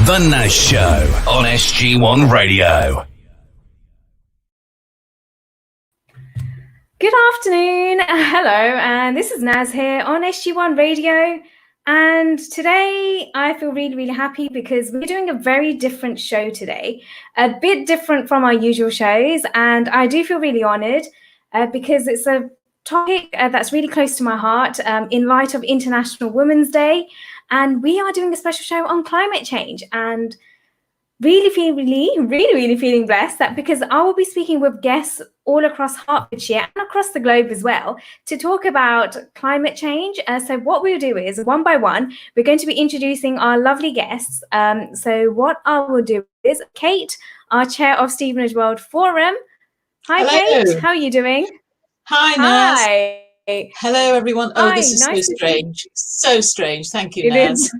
The Naz Show on SG1 Radio. Good afternoon. Hello, and this is Naz here on SG1 Radio. And today I feel really, really happy because we're doing a very different show today, a bit different from our usual shows. And I do feel really honored because it's a topic that's really close to my heart in light of International Women's Day. And we are doing a special show on climate change, and really feeling blessed that because I will be speaking with guests all across Hertfordshire and across the globe as well to talk about climate change. So what we'll do is one by one, we're going to be introducing our lovely guests. So what I will do is Kate, our chair of Stevenage World Forum. Hi, hello. Kate. How are you doing? Hi, Naz. Hi. Hello, everyone. Oh, Hi, this is nice so strange. So strange. Thank you, It Naz. is.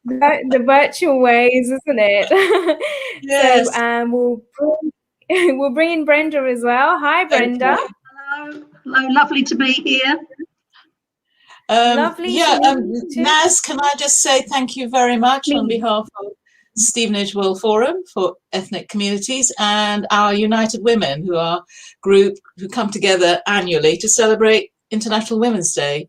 The virtual ways, isn't it? Yes. So we'll bring in Brenda as well. Hi, Brenda. Okay. Hello, lovely to be here. Lovely. Naz, can I just say thank you very much on behalf of Stevenage World Forum for Ethnic Communities and our United Women, who are a group who come together annually to celebrate International Women's Day.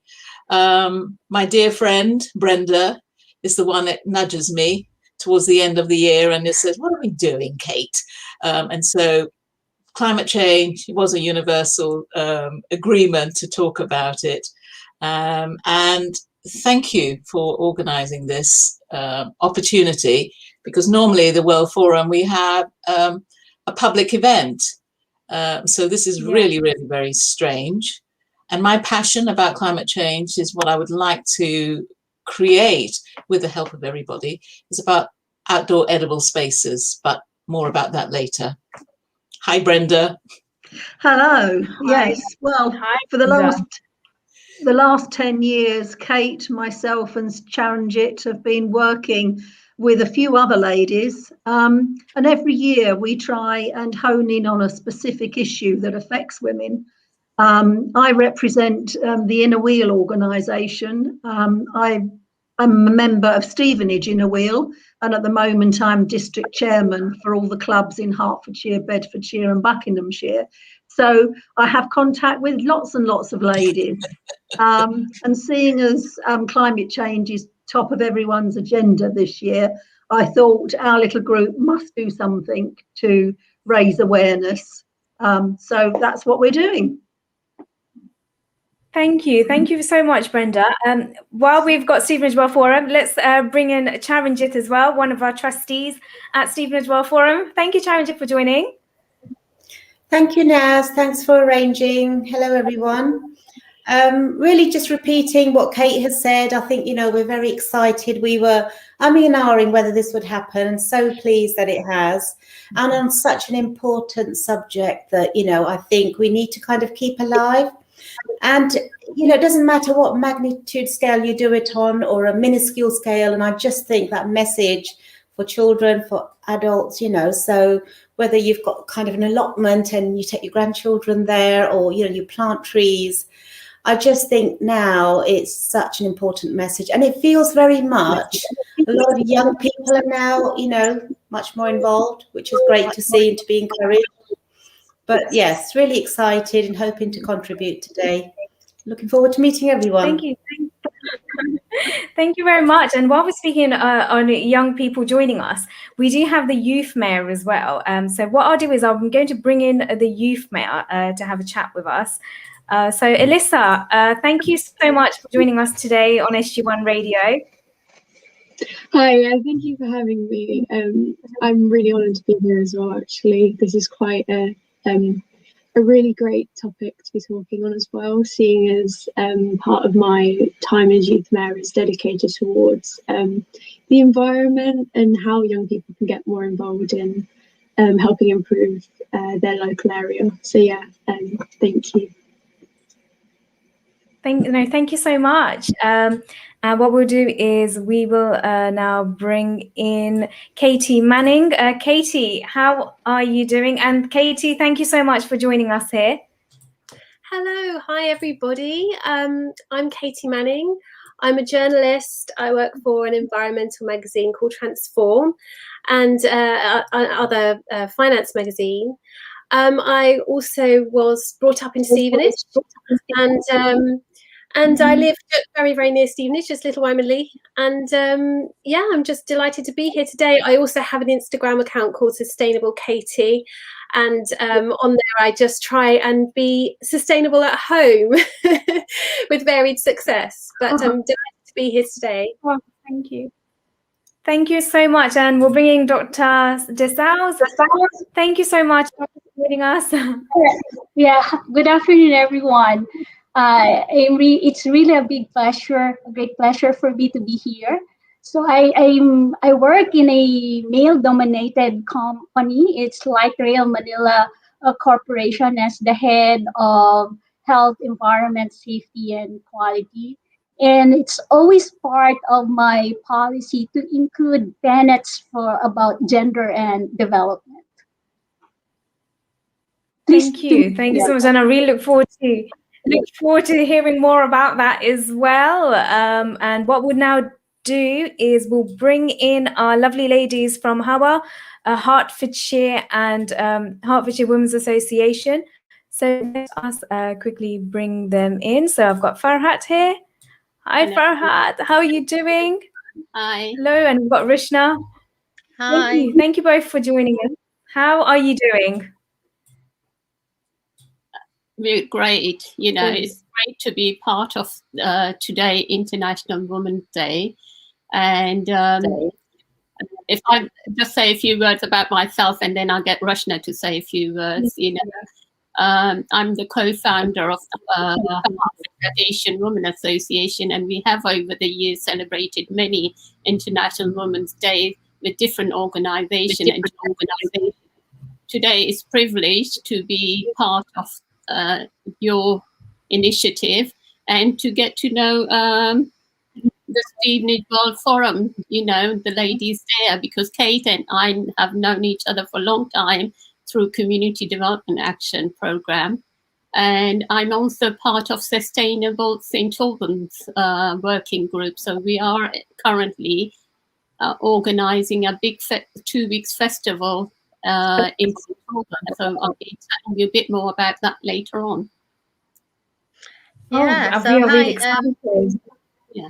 My dear friend, Brenda, is the one that nudges me towards the end of the year and just says, what are we doing, Kate? And so climate change was a universal agreement to talk about it. And thank you for organizing this opportunity, because normally the World Forum, we have a public event. So this is really very strange. And my passion about climate change is what I would like to create with the help of everybody is about outdoor edible spaces, but more about that later. Hi, Brenda. Hello. Hi. Yes. Well, Hi, for the last 10 years, Kate, myself, and Charanjit have been working with a few other ladies, and every year we try and hone in on a specific issue that affects women. I represent the Inner Wheel organisation. I'm a member of Stevenage Inner Wheel, and at the moment I'm district chairman for all the clubs in Hertfordshire, Bedfordshire and Buckinghamshire. So I have contact with lots and lots of ladies. And seeing as climate change is top of everyone's agenda this year, I thought our little group must do something to raise awareness. So that's what we're doing. Thank you so much, Brenda. While we've got Stevenage World Forum, let's bring in Charanjit as well, one of our trustees at Stevenage World Forum. Thank you, Charanjit, for joining. Thank you, Naz. Thanks for arranging. Hello, everyone. Really just repeating what Kate has said. I think, we're very excited. We were umming and ahhing whether this would happen, and so pleased that it has. And on such an important subject that, I think we need to kind of keep alive. And, it doesn't matter what magnitude scale you do it on or a minuscule scale. And I just think that message for children, for adults, so whether you've got kind of an allotment and you take your grandchildren there or, you plant trees, I just think now it's such an important message. And it feels very much, a lot of young people are now, much more involved, which is great to see and to be encouraged. But yes, really excited and hoping to contribute today. Looking forward to meeting everyone. Thank you. Thank you very much. And while we're speaking on young people joining us, we do have the youth mayor as well. So what I'll do is I'm going to bring in the youth mayor to have a chat with us. So Alyssa, thank you so much for joining us today on SG1 Radio. Hi, thank you for having me. I'm really honoured to be here as well, actually. This is quite a really great topic to be talking on as well, seeing as part of my time as youth mayor is dedicated towards the environment and how young people can get more involved in helping improve their local area. So yeah, thank you. Thank you so much. And what we'll do is we will now bring in Katie Manning. Katie, how are you doing? And Katie, thank you so much for joining us here. Hello, hi everybody. I'm Katie Manning. I'm a journalist. I work for an environmental magazine called Transform and other finance magazine. I also was brought up in Stevenage, and I live very, very near Stevenage, just Little Wymondley. And yeah, I'm just delighted to be here today. I also have an Instagram account called Sustainable Katie. And on there, I just try and be sustainable at home with varied success. But I'm delighted to be here today. Oh, thank you. Thank you so much. And we're bringing Dr. Desals. Thank you so much for joining us. Yeah, good afternoon, everyone. It's really a great pleasure for me to be here. So I work in a male-dominated company. It's Light Rail Manila Corporation as the head of health, environment, safety, and quality. And it's always part of my policy to include tenets about gender and development. Thank you so much, and I really look forward to hearing more about that as well. And what we'll now do is we'll bring in our lovely ladies from HAWA, Hertfordshire and Hertfordshire Women's Association. So let us quickly bring them in. So I've got Farhat here. Hi, Farhat. How are you doing? Hi. Hello, and we've got Rishna. Hi. Thank you both for joining us. How are you doing? We're great. You know, it's great to be part of today, International Women's Day. And if I just say a few words about myself, and then I'll get Rashna to say a few words. You know, I'm the co-founder of the Asian Women Association, and we have over the years celebrated many International Women's Day with different organizations. Today is privileged to be part of your initiative and to get to know the Stevenage World Forum, you know, the ladies there, because Kate and I have known each other for a long time through Community Development Action Program. And I'm also part of Sustainable St. Albans working group. So we are currently organizing a big 2 weeks festival in St. Albans. So I'll be telling you a bit more about that later on. Yeah, so really excited. Yeah.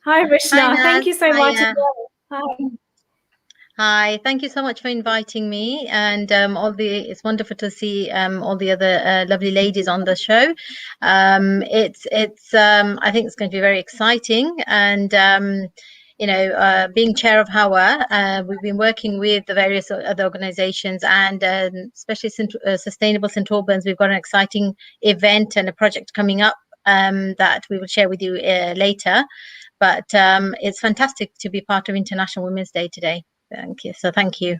Hi, Rishna. Thank you so much. Hi. Hi, thank you so much for inviting me, and it's wonderful to see all the other lovely ladies on the show. It's I think it's going to be very exciting, and you know, being chair of HAWA, we've been working with the various other organizations, and especially Sustainable St. Albans. We've got an exciting event and a project coming up that we will share with you later. But it's fantastic to be part of International Women's Day today. Thank you. So thank you.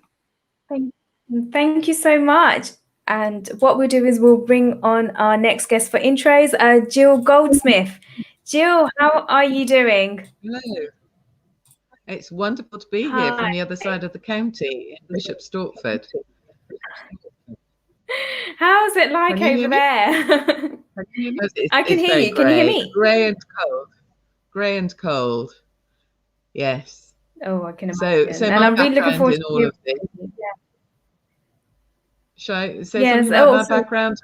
Thank you so much. And what we'll do is we'll bring on our next guest for intros, Jill Goldsmith. Jill, how are you doing? Hello. It's wonderful to be here from the other side of the county, in Bishop Stortford. How's it like over there? I can hear you. Can you hear me? Grey and cold. Grey and cold. Yes. Oh, I can imagine. So and I'm really looking forward to all of this. Yeah. Shall I say something about my background?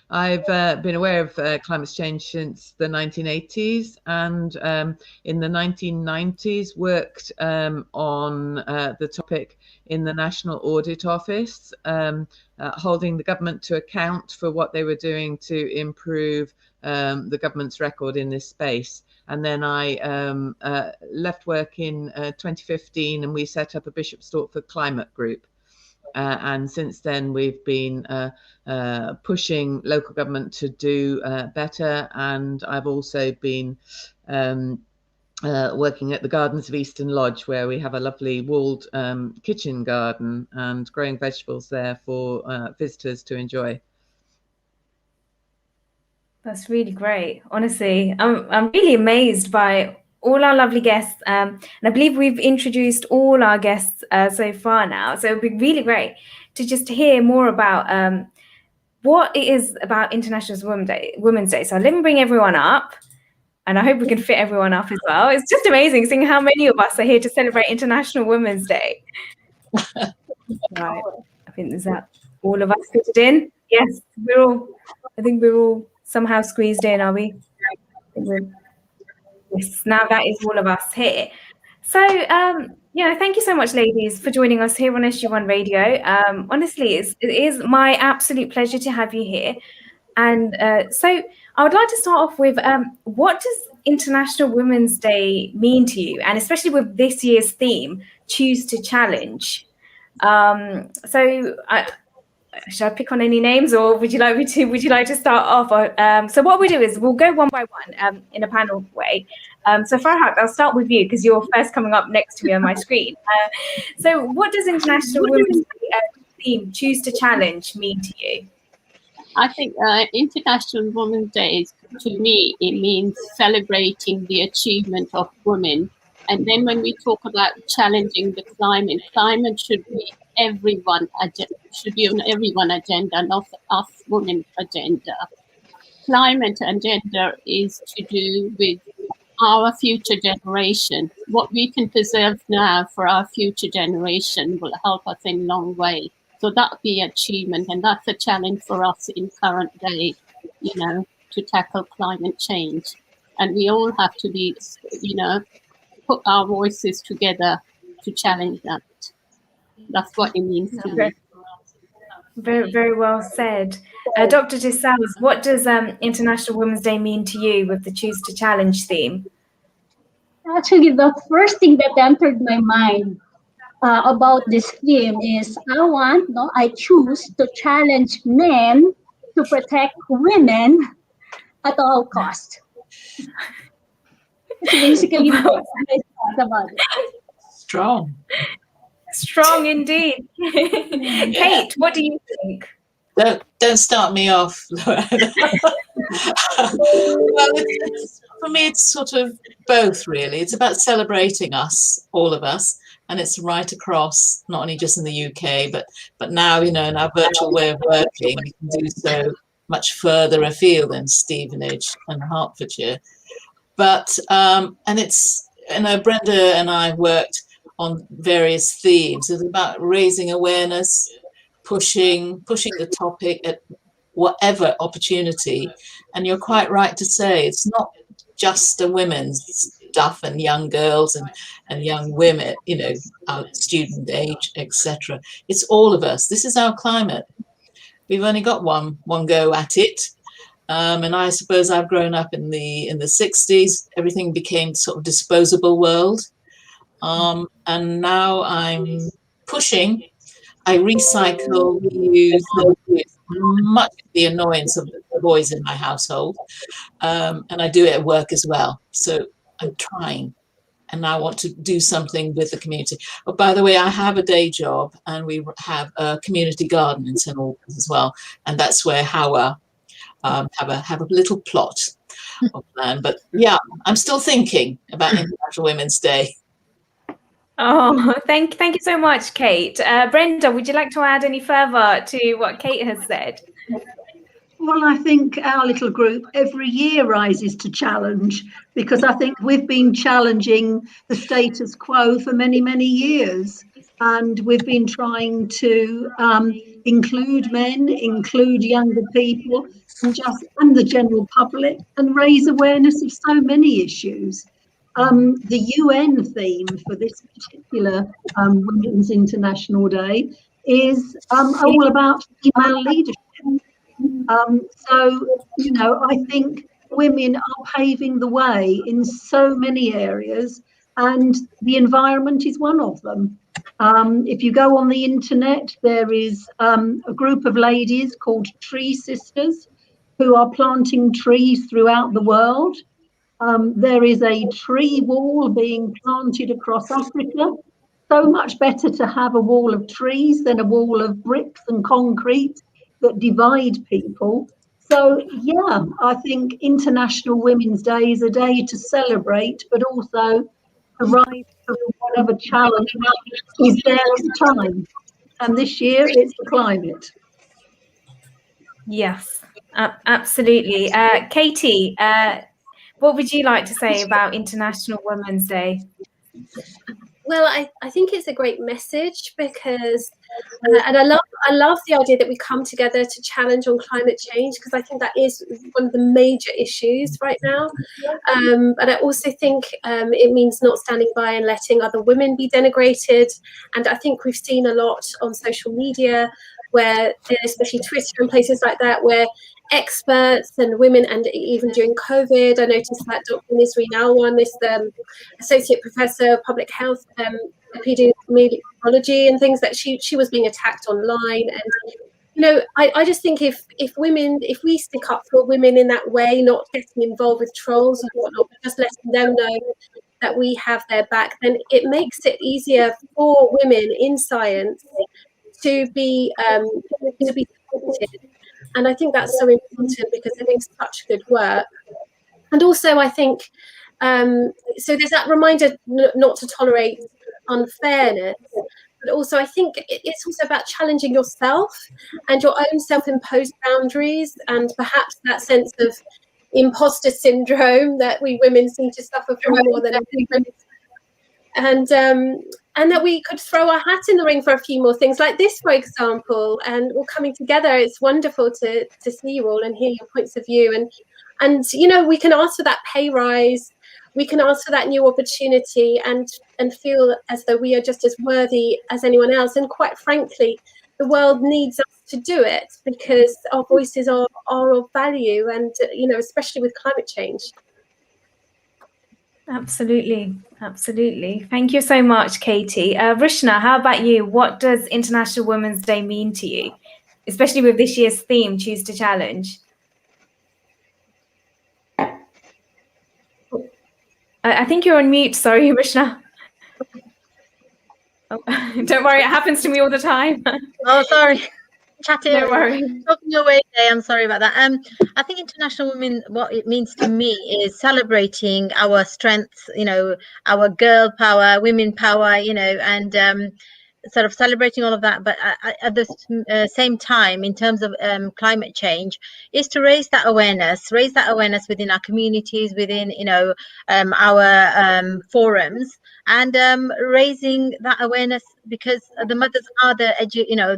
I've been aware of climate change since the 1980s, and in the 1990s worked on the topic in the National Audit Office, holding the government to account for what they were doing to improve the government's record in this space. And then I left work in 2015, and we set up a Bishop Stortford Climate Group. And since then, we've been pushing local government to do better. And I've also been working at the Gardens of Easton Lodge, where we have a lovely walled kitchen garden and growing vegetables there for visitors to enjoy. That's really great. Honestly, I'm really amazed by all our lovely guests. And I believe we've introduced all our guests so far now. So it'd be really great to just hear more about what it is about International Women's Day. So let me bring everyone up. And I hope we can fit everyone up as well. It's just amazing seeing how many of us are here to celebrate International Women's Day. Right. I think is that all of us fitted in? Yes, I think we're all somehow squeezed in, are we? Yes, now that is all of us here. So, thank you so much, ladies, for joining us here on SG1 Radio. Honestly, it is my absolute pleasure to have you here. And so I would like to start off with, what does International Women's Day mean to you? And especially with this year's theme, Choose to Challenge. Should I pick on any names, or would you like to start off? So what we do is we'll go one by one in a panel way. So Farhat, I'll start with you because you're first coming up next to me on my screen. So what does International Women's Day theme, Choose to Challenge, mean to you? I think International Women's Day, to me, it means celebrating the achievement of women. And then when we talk about challenging the climate should be on everyone's agenda, not us women's agenda. Climate agenda is to do with our future generation. What we can preserve now for our future generation will help us in a long way. So that be achievement, and that's a challenge for us in current day, to tackle climate change. And we all have to be, put our voices together to challenge that. That's what it means to me. Very, very well said. Dr. Giselle, what does International Women's Day mean to you with the Choose to Challenge theme? Actually, the first thing that entered my mind about this theme is I choose to challenge men to protect women at all costs. It's basically what I thought about it. Strong indeed. Kate, what do you think? Don't start me off, Laura. Well, for me, it's sort of both, really. It's about celebrating us, all of us, and it's right across, not only just in the UK, but now, in our virtual way of working, we can do so much further afield than Stevenage and Hertfordshire. But and it's, Brenda and I worked on various themes. It's about raising awareness, pushing the topic at whatever opportunity. And you're quite right to say it's not just a women's stuff and young girls and young women, our student age, etc. It's all of us. This is our climate. We've only got one go at it. And I suppose I've grown up in the 60s. Everything became sort of disposable world. And now I'm pushing. I recycle, reuse, much of the annoyance of the boys in my household. And I do it at work as well. So I'm trying. And I want to do something with the community. Oh, by the way, I have a day job, and we have a community garden in St Albans as well. And that's where Hawa have a little plot of land. But yeah, I'm still thinking about International Women's Day. Oh, thank you so much, Kate. Brenda, would you like to add any further to what Kate has said? Well, I think our little group every year rises to challenge, because I think we've been challenging the status quo for many, many years. And we've been trying to include men, include younger people, and the general public, and raise awareness of so many issues. The UN theme for this particular Women's International Day is all about female leadership. So, I think women are paving the way in so many areas, and the environment is one of them. If you go on the internet, there is a group of ladies called Tree Sisters who are planting trees throughout the world. There is a tree wall being planted across Africa. So much better to have a wall of trees than a wall of bricks and concrete that divide people. So, yeah, I think International Women's Day is a day to celebrate, but also to rise to whatever challenge is there at the time. And this year, it's the climate. Yes, absolutely. Katie, what would you like to say about International Women's Day? Well, I think it's a great message because, and I love the idea that we come together to challenge on climate change, because I think that is one of the major issues right now. But I also think it means not standing by and letting other women be denigrated. And I think we've seen a lot on social media where, especially Twitter and places like that, where experts and women, and even during COVID, I noticed that Dr. Nisreen Alwan, this associate professor of public health, epidemiology and things, that she was being attacked online. And you know, I just think if we stick up for women in that way, not getting involved with trolls and whatnot, but just letting them know that we have their back, then it makes it easier for women in science to be supported. And I think that's so important because they're doing such good work. And also, I think, so there's that reminder not to tolerate unfairness. But also, I think it's also about challenging yourself and your own self-imposed boundaries, and perhaps that sense of imposter syndrome that we women seem to suffer from more than everyone. And that we could throw our hat in the ring for a few more things like this, for example, and all coming together. It's wonderful to see you all and hear your points of view. And you know, we can ask for that pay rise, we can ask for that new opportunity, and feel as though we are just as worthy as anyone else. And quite frankly, the world needs us to do it because our voices are of value, and you know, especially with climate change. Absolutely. Thank you so much, Katie. Rushna, how about you? What does International Women's Day mean to you, especially with this year's theme, Choose to Challenge? I think you're on mute. Sorry, Rushna. Oh, don't worry, it happens to me all the time. Oh, sorry. Chatting. Don't worry. Talking away today. I'm sorry about that. I think International Women, what it means to me is celebrating our strengths, you know, our girl power, women power, you know, and sort of celebrating all of that. But at the same time, in terms of climate change, is to raise that awareness within our communities, within, you know, our forums, and raising that awareness, because the mothers are the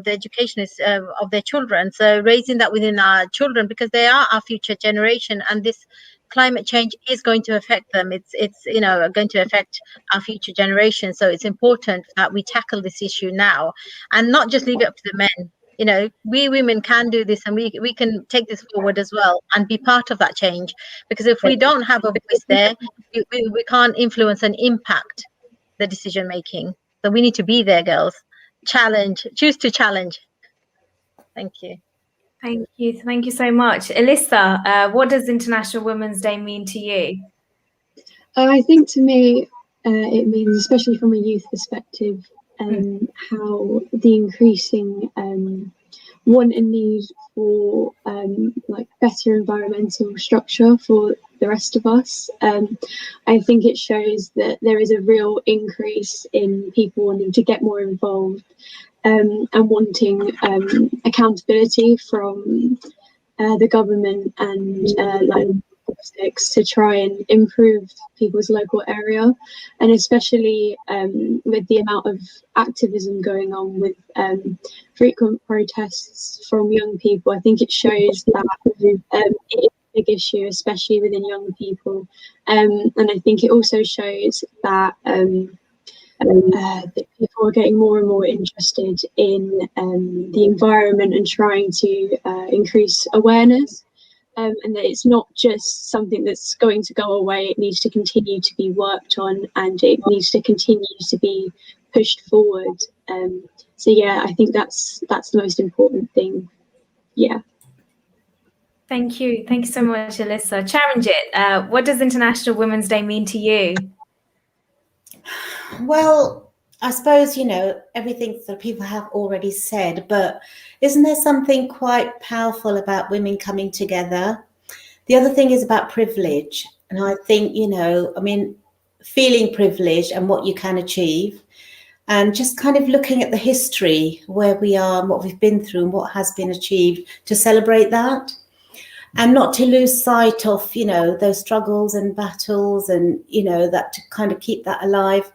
educationists of their children. So raising that within our children, because they are our future generation, and this climate change is going to affect them. It's you know, going to affect our future generation. So it's important that we tackle this issue now and not just leave it up to the men. You know, we women can do this, and we can take this forward as well and be part of that change, because if we don't have a voice there, we can't influence and impact the decision making. So we need to be there, girls. Choose to challenge. Thank you. Thank you so much. Alyssa, what does International Women's Day mean to you? I think to me, it means, especially from a youth perspective, how the increasing want and need for like better environmental structure for the rest of us. I think it shows that there is a real increase in people wanting to get more involved and wanting accountability from the government and like politics to try and improve people's local area, and especially with the amount of activism going on with frequent protests from young people. I think it shows that it is a big issue, especially within young people, and I think it also shows that that people are getting more and more interested in the environment and trying to increase awareness. And that it's not just something that's going to go away. It needs to continue to be worked on, and it needs to continue to be pushed forward. So yeah, I think that's the most important thing. Yeah. Thank you so much, Alyssa. Charanjit, what does International Women's Day mean to you? Well, I suppose, you know, everything that people have already said, but isn't there something quite powerful about women coming together? The other thing is about privilege. And I think, you know, I mean, feeling privileged and what you can achieve, and just kind of looking at the history where we are and what we've been through and what has been achieved to celebrate that. and not to lose sight of, you know, those struggles and battles, and, you know, that to kind of keep that alive.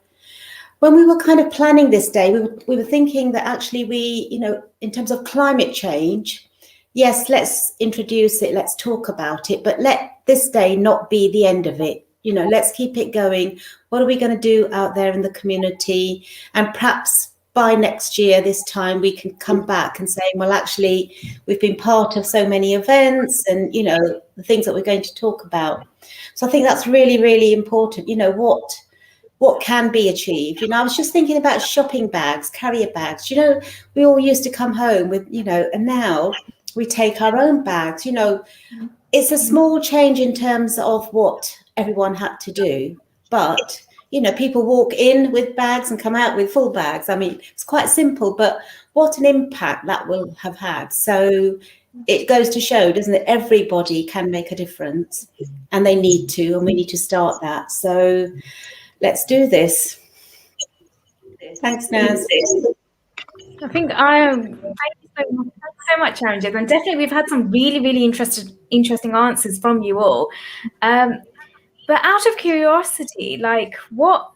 When we were kind of planning this day, we were thinking that actually we, you know, in terms of climate change, yes, let's introduce it, let's talk about it, but let this day not be the end of it. You know, let's keep it going. What are we going to do out there in the community? And perhaps by next year, this time, we can come back and say, well, actually, we've been part of so many events and, you know, the things that we're going to talk about. So I think that's really, really important. You know, what can be achieved. You know, I was just thinking about shopping bags, carrier bags. You know, we all used to come home with, you know, and now we take our own bags. You know, it's a small change in terms of what everyone had to do, but, you know, people walk in with bags and come out with full bags. I mean, it's quite simple, but what an impact that will have had. So it goes to show, doesn't it? Everybody can make a difference, and they need to, and we need to start that. So let's do this. Thanks, Naz. I think thank you so much, Charanjit. And definitely we've had some really, really interesting answers from you all. But out of curiosity, like, what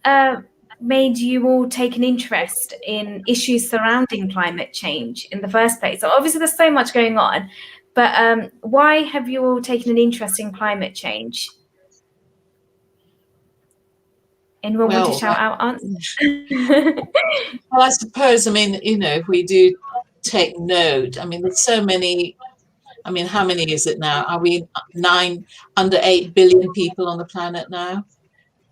made you all take an interest in issues surrounding climate change in the first place? So obviously there's so much going on, but why have you all taken an interest in climate change? Anyone want to shout out answers? Well, I suppose, I mean, you know, if we do take note, I mean, there's so many, I mean, how many is it now? Are we under 8 billion people on the planet now?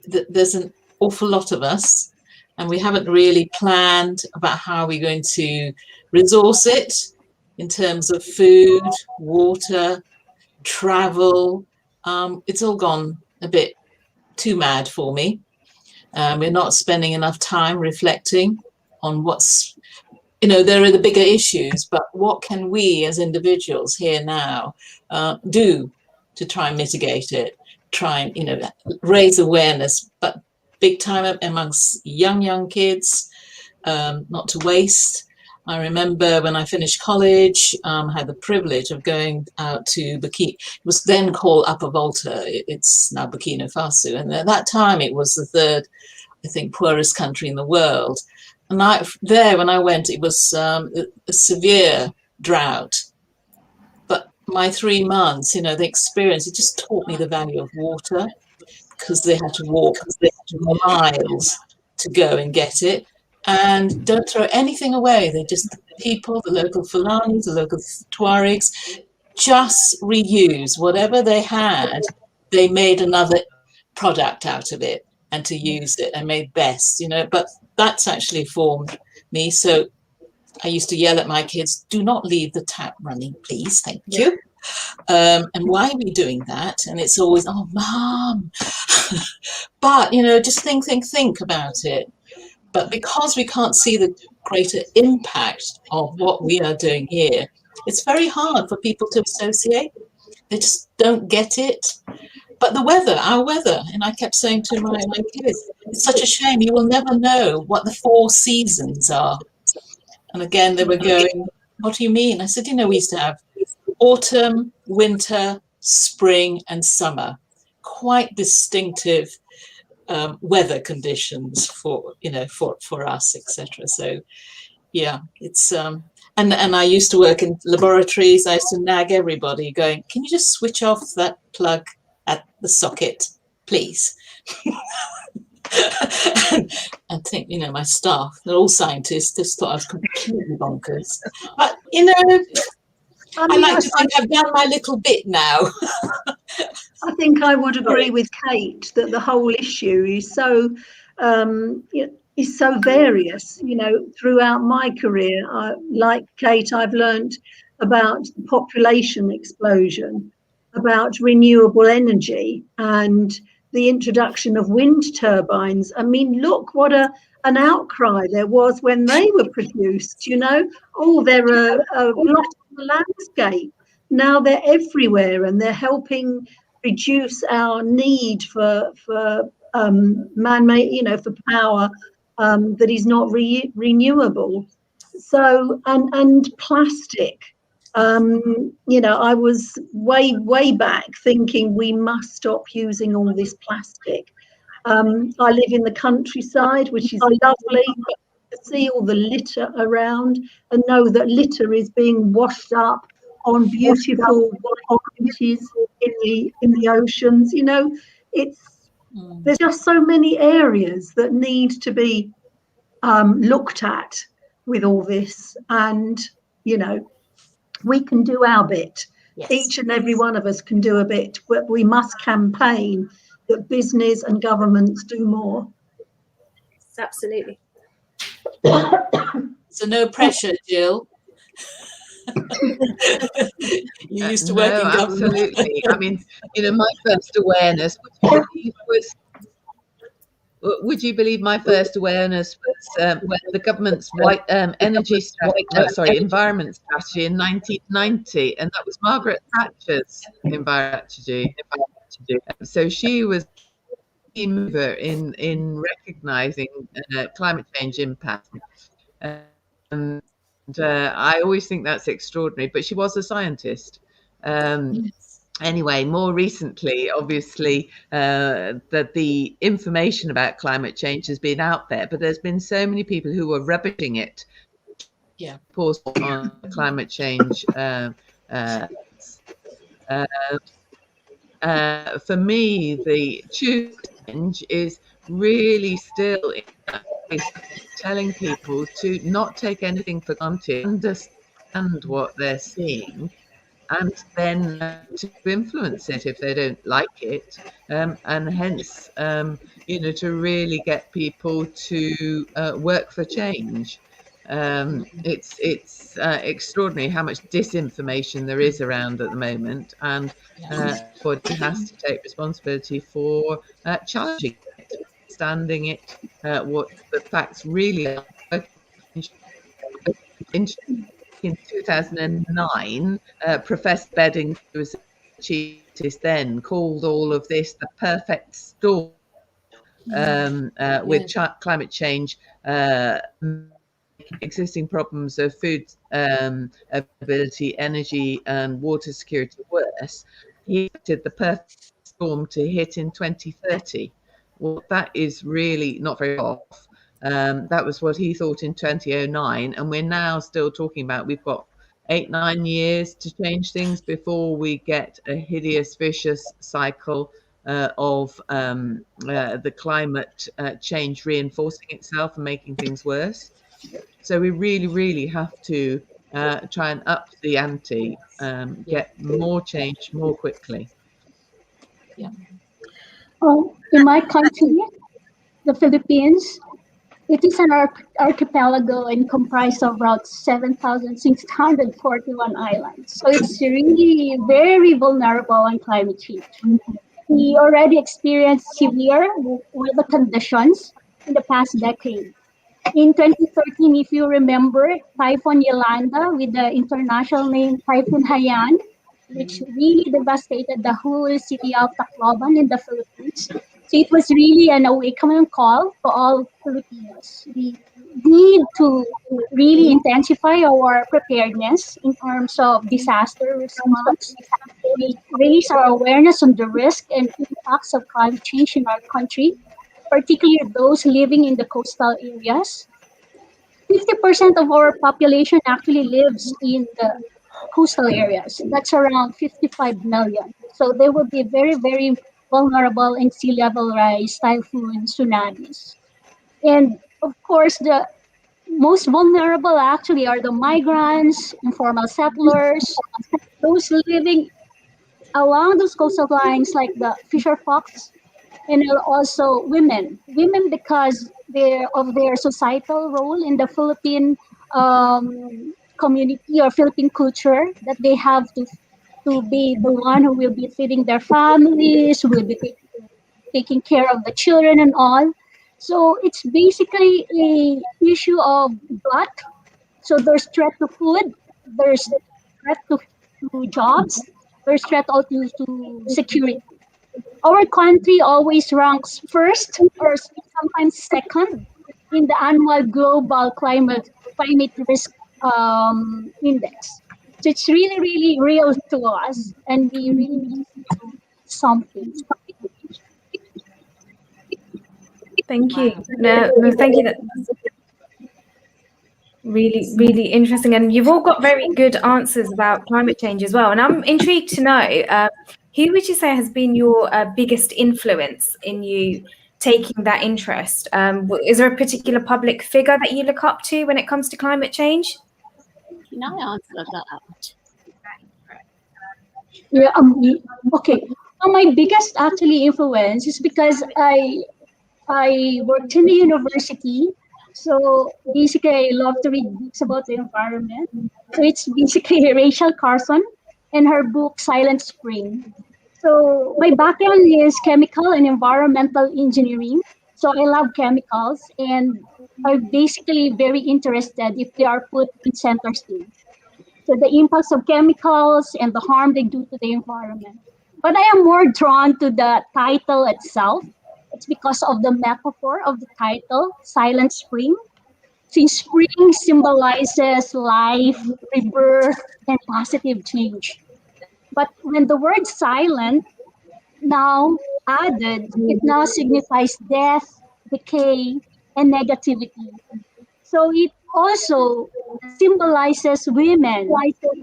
There's an awful lot of us, and we haven't really planned about how we're going to resource it in terms of food, water, travel. It's all gone a bit too mad for me. We're not spending enough time reflecting on what's, you know, there are the bigger issues, but what can we as individuals here now do to try and mitigate it, try and, you know, raise awareness, but big time amongst young kids, not to waste. I remember when I finished college, I had the privilege of going out to Burkina. It was then called Upper Volta. It's now Burkina Faso. And at that time, it was the third, I think, poorest country in the world. And when I went, it was a severe drought. But my 3 months, you know, the experience, it just taught me the value of water, because they had to walk miles to go and get it. And don't throw anything away. They just, the local Fulanis, the local Tuaregs, just reuse whatever they had. They made another product out of it and to use it and made best, you know. But that's actually formed me. So I used to yell at my kids, do not leave the tap running, please, thank you. And why are we doing that? And it's always, oh, Mom. But, you know, just think about it. But because we can't see the greater impact of what we are doing here, it's very hard for people to associate. They just don't get it. But the weather, our weather, and I kept saying to my kids, it's such a shame, you will never know what the 4 seasons are. And again, they were going, what do you mean? I said, you know, we used to have autumn, winter, spring, and summer. Quite distinctive weather conditions for, you know, for us, etc. So yeah, it's and I used to work in laboratories. I used to nag everybody going, can you just switch off that plug at the socket, please? and think, you know, my staff, they're all scientists, just thought I was completely bonkers. But, you know, I like to think I've done my little bit now. I think I would agree with Kate that the whole issue is so is so various. You know, throughout my career, like Kate, I've learned about population explosion, about renewable energy, and the introduction of wind turbines. I mean, look what an outcry there was when they were produced. You know, they're a lot of the landscape. Now they're everywhere, and they're helping reduce our need for man-made, you know, for power that is not renewable. So, and plastic, I was way back thinking we must stop using all this plastic. I live in the countryside, which is lovely, but to see all the litter around and know that litter is being washed up on beautiful beaches in the oceans, there's just so many areas that need to be looked at with all this, and we can do our bit. Yes. Each and every one of us can do a bit, but we must campaign that business and governments do more. Yes, absolutely. So no pressure, Jill. You used to work in government. Absolutely. I mean, my first awareness, would you believe my first awareness was when the government's environment strategy in 1990, and that was Margaret Thatcher's environment strategy. So she was a mover in recognizing climate change impact. And I always think that's extraordinary, but she was a scientist. Anyway, more recently, obviously, that the information about climate change has been out there, but there's been so many people who were rubbishing it. Yeah. Pause on climate change. For me, the challenge is really still telling people to not take anything for granted, understand what they're seeing, and then to influence it if they don't like it, and hence, to really get people to work for change. It's extraordinary how much disinformation there is around at the moment, and everybody has to take responsibility for challenging it, understanding it, what the facts really are. In 2009, Professor Bedding, who was a chief then, called all of this the perfect storm with climate change, existing problems of food availability, energy, and water security worse. He expected the perfect storm to hit in 2030. Well, that is really not very off. That was what he thought in 2009, and we're now still talking about we've got 8-9 years to change things before we get a hideous, vicious cycle of the climate change reinforcing itself and making things worse. So we really, really have to try and up the ante, get more change more quickly. Yeah. In my country, the Philippines, it is an archipelago and comprised of around 7,641 islands. So it's really very vulnerable on climate change. We already experienced severe weather conditions in the past decade. In 2013, if you remember, Typhoon Yolanda with the international name Typhoon Haiyan, which really devastated the whole city of Tacloban in the Philippines. So it was really an awakening call for all Filipinos. We need to really intensify our preparedness in terms of disaster response. We raise our awareness on the risk and impacts of climate change in our country, particularly those living in the coastal areas. 50% of our population actually lives in the coastal areas. That's around 55 million. So they will be very, very vulnerable in sea level rise, typhoon, tsunamis. And of course, the most vulnerable actually are the migrants, informal settlers, those living along those coastal lines like the fisher folks, and also women. Women because of their societal role in the Philippine community or Philippine culture, that they have to be the one who will be feeding their families, who will be taking care of the children and all. So it's basically an issue of glut. So there's threat to food, there's threat to jobs, there's threat also to security. Our country always ranks first or sometimes second in the annual global climate risk index. So it's really, really real to us, and we really need to do something. Thank you. No, thank you. That's really, really interesting. And you've all got very good answers about climate change as well. And I'm intrigued to know, who would you say has been your biggest influence in you taking that interest? Is there a particular public figure that you look up to when it comes to climate change? Can I answer that? Yeah, okay. My biggest actually influence is because I worked in the university. So basically, I love to read books about the environment. So it's basically Rachel Carson and her book Silent Spring. So my background is chemical and environmental engineering. So I love chemicals, and I'm basically very interested if they are put in center stage. So the impacts of chemicals and the harm they do to the environment. But I am more drawn to the title itself. It's because of the metaphor of the title, Silent Spring. Since spring symbolizes life, rebirth, and positive change. But when the word silent now added, it now signifies death, decay, and negativity. So it also symbolizes women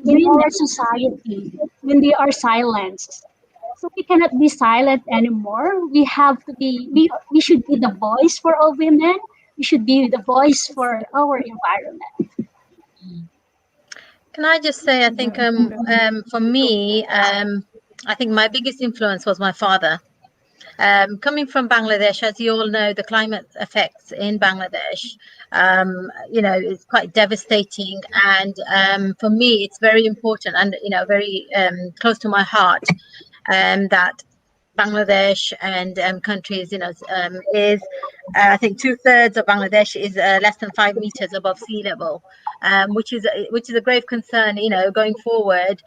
in our society when they are silenced. So we cannot be silent anymore. We have to be, we should be the voice for all women. We should be the voice for our environment. Can I just say, I think for me, I think my biggest influence was my father. Coming from Bangladesh, as you all know, the climate effects in Bangladesh, it's quite devastating. And for me, it's very important and, very close to my heart that Bangladesh and countries, is, I think 2/3 of Bangladesh is less than 5 meters above sea level, which is a grave concern, going forward.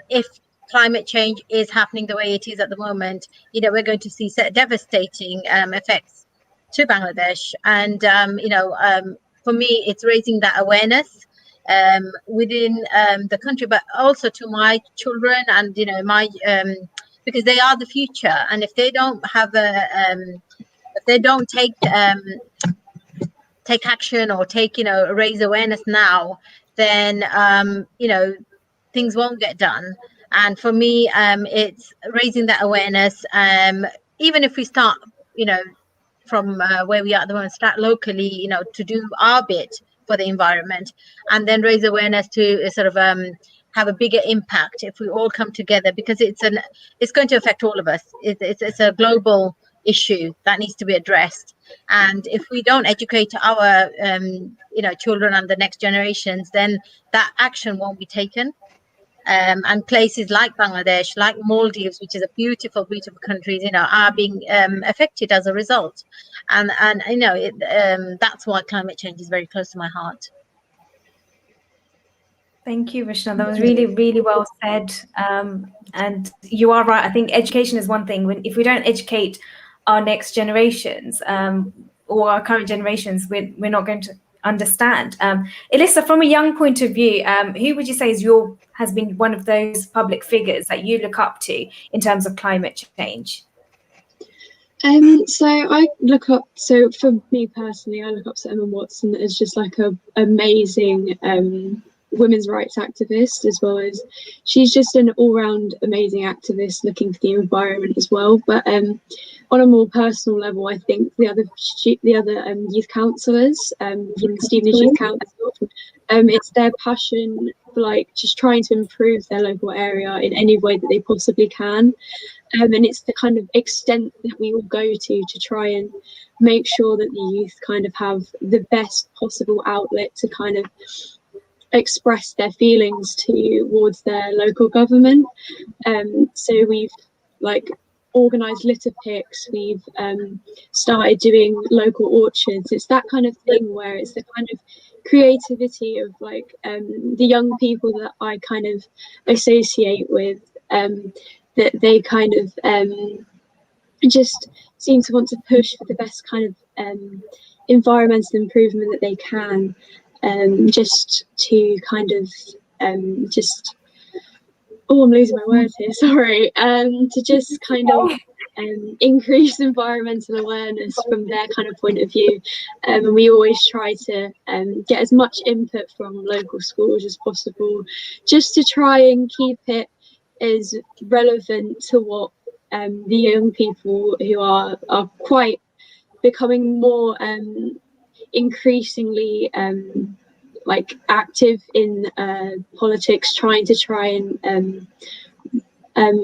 If climate change is happening the way it is at the moment, we're going to see devastating effects to Bangladesh. And, for me, it's raising that awareness within the country, but also to my children and, my, because they are the future. And if they don't have if they don't take action or raise awareness now, then, things won't get done. And for me, it's raising that awareness. Even if we start, from where we are at the moment, start locally, to do our bit for the environment, and then raise awareness to sort of have a bigger impact if we all come together, because it's going to affect all of us. It's a global issue that needs to be addressed. And if we don't educate our children and the next generations, then that action won't be taken. And places like Bangladesh, like Maldives, which is a beautiful, beautiful country, are being affected as a result. And that's why climate change is very close to my heart. Thank you, Rishna. That was really, really well said. And you are right. I think education is one thing. If we don't educate our next generations or our current generations, we're not going to understand. Elissa, from a young point of view, who would you say has been one of those public figures that you look up to in terms of climate change? So I look up, so for me personally, I look up to Emma Watson as just like a amazing women's rights activist, as well as she's just an all-round amazing activist looking for the environment as well. But on a more personal level, I think the other youth councillors from Stevenage Youth Council, it's their passion for like just trying to improve their local area in any way that they possibly can. And it's the kind of extent that we all go to try and make sure that the youth kind of have the best possible outlet to kind of express their feelings towards their local government. So we've like organised litter picks, we've started doing local orchards. It's that kind of thing where it's the kind of creativity of like the young people that I kind of associate with, that they kind of just seem to want to push for the best kind of environmental improvement that they can, just to kind of I'm losing my words here, sorry, to just kind of increase environmental awareness from their kind of point of view. And we always try to get as much input from local schools as possible, just to try and keep it as relevant to what the young people who are quite becoming more increasingly like active in politics, trying and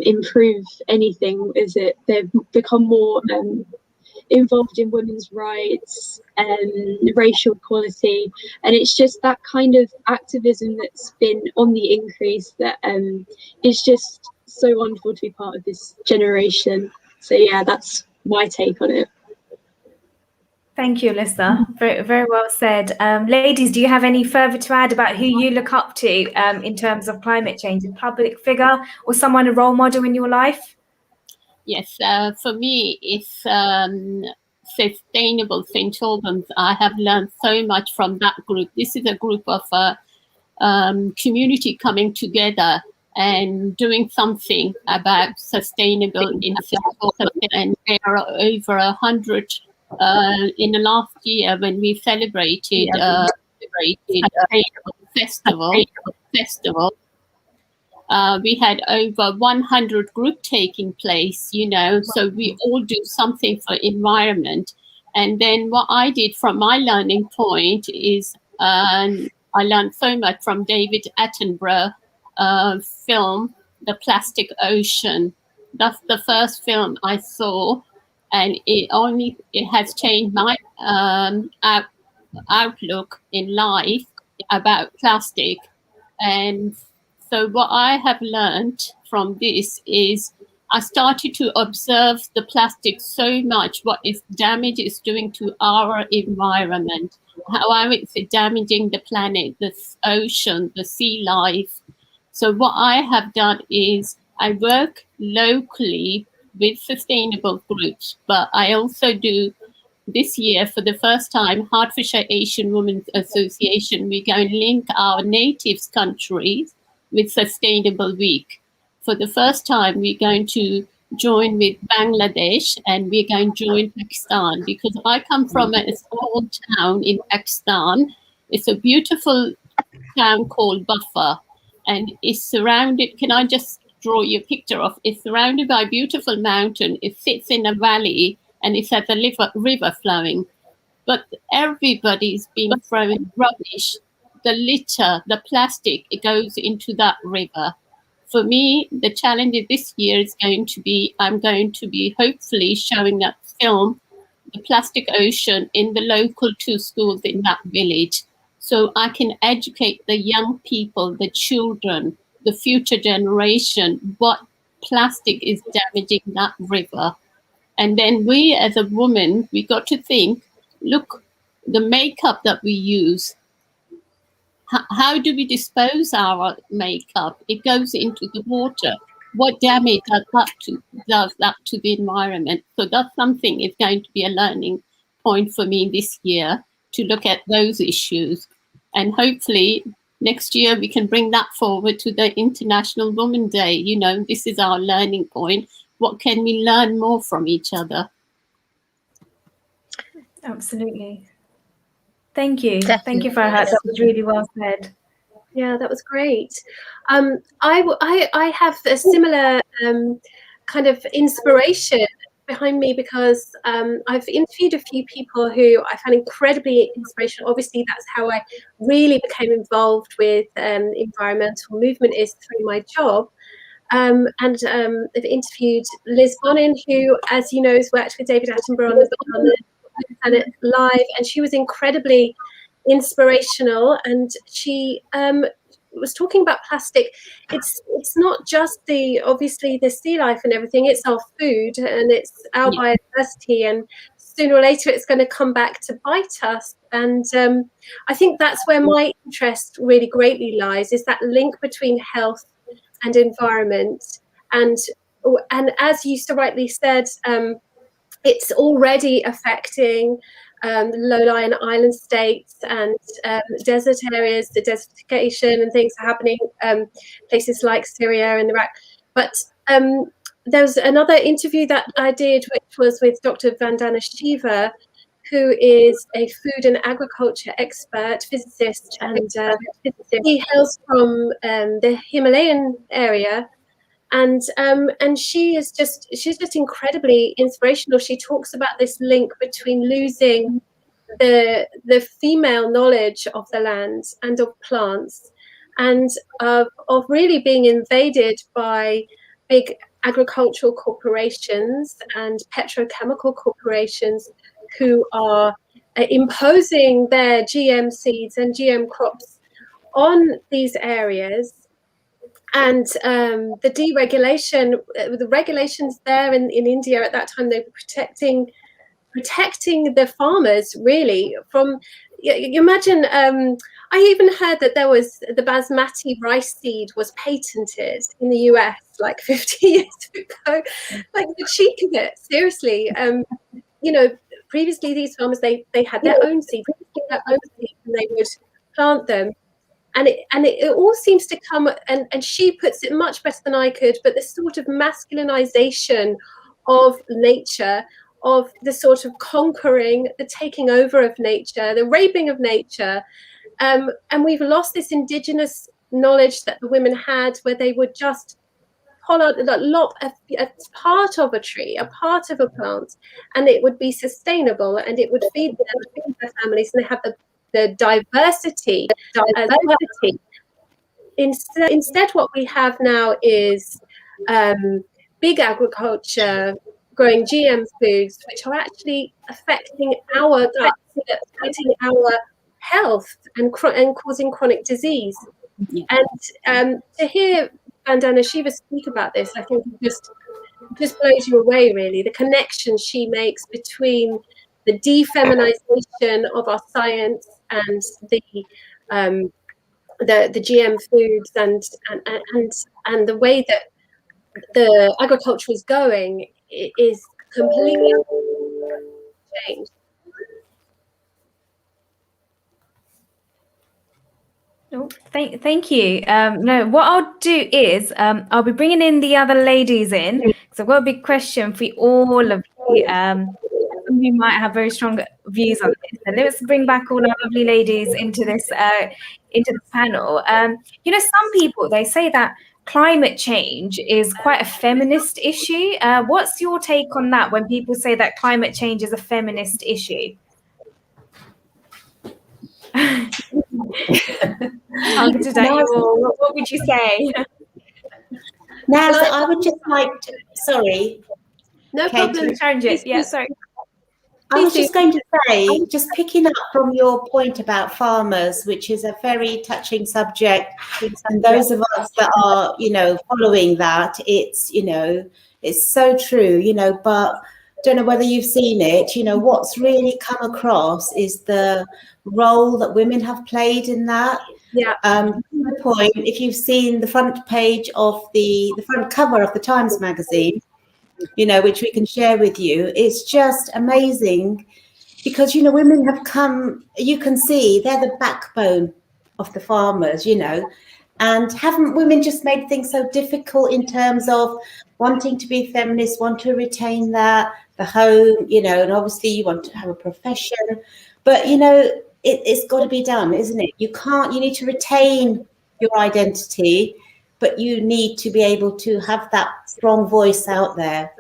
improve anything. Is it they've become more involved in women's rights and racial equality, and it's just that kind of activism that's been on the increase that is just so wonderful to be part of this generation. So yeah, that's my take on it. Thank you, Alyssa. Very, very well said. Ladies, do you have any further to add about who you look up to in terms of climate change? A public figure or someone, a role model in your life? Yes, for me, it's Sustainable St. Albans. I have learned so much from that group. This is a group of community coming together and doing something about sustainable in St. Albans. And there are over 100 in the last year when we celebrated festival. We had over 100 group taking place, so we all do something for environment. And then what I did from my learning point is I learned so much from David Attenborough film, The Plastic Ocean. That's the first film I saw, and it has changed my outlook in life about plastic. And so what I have learned from this is I started to observe the plastic so much, what its damage is doing to our environment, how it's damaging the planet, the ocean, the sea life. So what I have done is I work locally with sustainable groups, but I also do this year for the first time, Hertfordshire Asian Women's Association, we're going to link our natives countries with Sustainable Week. For the first time, we're going to join with Bangladesh and we're going to join Pakistan, because I come from a small town in Pakistan. It's a beautiful town called Buffer, and it's surrounded, can I just draw you a picture of, it's surrounded by a beautiful mountain. It sits in a valley and it has a river flowing. But everybody's been throwing rubbish, the litter, the plastic, it goes into that river. For me, the challenge this year is going to be, I'm going to be hopefully showing that film, The Plastic Ocean, in the local 2 schools in that village. So I can educate the young people, the children, the future generation, what plastic is damaging that river. And then we as a woman, we got to think, look, the makeup that we use, how do we dispose our makeup? It goes into the water. What damage does that to the environment? So that's something is going to be a learning point for me this year, to look at those issues. And hopefully next year we can bring that forward to the International Women's Day. This is our learning point. What can we learn more from each other? Absolutely. Thank you. Definitely. Thank you, Farhat. That was really well said. Yeah, that was great. I have a similar kind of inspiration behind me, because I've interviewed a few people who I found incredibly inspirational. Obviously, that's how I really became involved with environmental movement, is through my job. And I've interviewed Liz Bonin, who, as you know, has worked with David Attenborough on the Planet Live, and she was incredibly inspirational. And she was talking about plastic. It's not just obviously the sea life and everything. It's our food and it's our biodiversity, and sooner or later it's going to come back to bite us. And I think that's where my interest really greatly lies, is that link between health and environment. And as you so rightly said, it's already affecting low-lying island states and desert areas, the desertification and things are happening, places like Syria and Iraq. But there was another interview that I did, which was with Dr. Vandana Shiva, who is a food and agriculture expert, physicist, and he hails from the Himalayan area. And she's just incredibly inspirational. She talks about this link between losing the female knowledge of the land and of plants, and of really being invaded by big agricultural corporations and petrochemical corporations who are imposing their GM seeds and GM crops on these areas. And the deregulation, the regulations there in India at that time, they were protecting the farmers really from. You imagine. I even heard that there was the basmati rice seed was patented in the US like 50 years ago. Like the cheek of it, seriously. Previously these farmers they had their own seed, and they would plant them. And it all seems to come, and she puts it much better than I could, but this sort of masculinization of nature, of the sort of conquering, the taking over of nature, the raping of nature. And we've lost this indigenous knowledge that the women had, where they would just pull out a part of a tree, a part of a plant, and it would be sustainable, and it would feed their families, and they have the diversity. Instead, what we have now is big agriculture growing GM foods, which are actually affecting our guts, affecting our health, and causing chronic disease. Yeah. And to hear Vandana Shiva speak about this, I think it just blows you away, really. The connection she makes between the defeminization of our science and the GM foods and the way that the agriculture is going is completely changed. Oh, thank you. No, what I'll do is I'll be bringing in the other ladies in, because I've got a big question for all of you. You might have very strong views on this. So let's bring back all our lovely ladies into this panel. Some people, they say that climate change is quite a feminist issue. What's your take on that when people say that climate change is a feminist issue? What would you say? Naz, I would just like to, sorry. No problem, Charanjit. Yeah, sorry. I was just going to say, just picking up from your point about farmers, which is a very touching subject, and those of us that are, following that, it's so true, but don't know whether you've seen it, what's really come across is the role that women have played in that. Yeah. The point, if you've seen the front page of the front cover of the Times magazine, which we can share with you, it's just amazing because, women have come, you can see they're the backbone of the farmers, and haven't women just made things so difficult in terms of wanting to be feminist, want to retain that, the home, and obviously you want to have a profession, but, it's got to be done, isn't it? You need to retain your identity, but you need to be able to have that strong voice out there.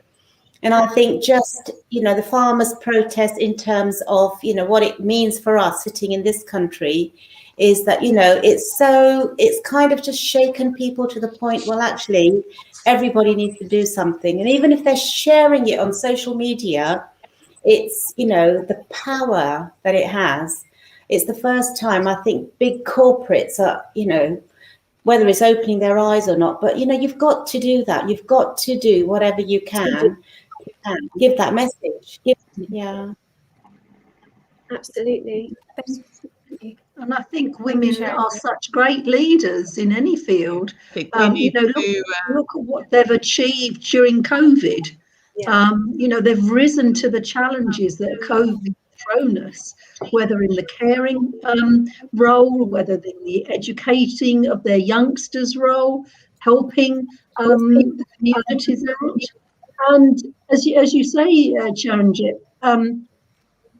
And I think just, the farmers' protest in terms of, what it means for us sitting in this country is that, it's kind of just shaken people to the point, well, actually, everybody needs to do something. And even if they're sharing it on social media, it's, the power that it has. It's the first time I think big corporates are, whether it's opening their eyes or not, but, you've got to do that. You've got to do whatever you can. Give that message. Yeah. Absolutely. And I think women are such great leaders in any field. Look at what they've achieved during COVID. Yeah. They've risen to the challenges that COVID Cronus, whether in the caring role, whether in the educating of their youngsters role, helping the communities out. And as you say, Charanjit,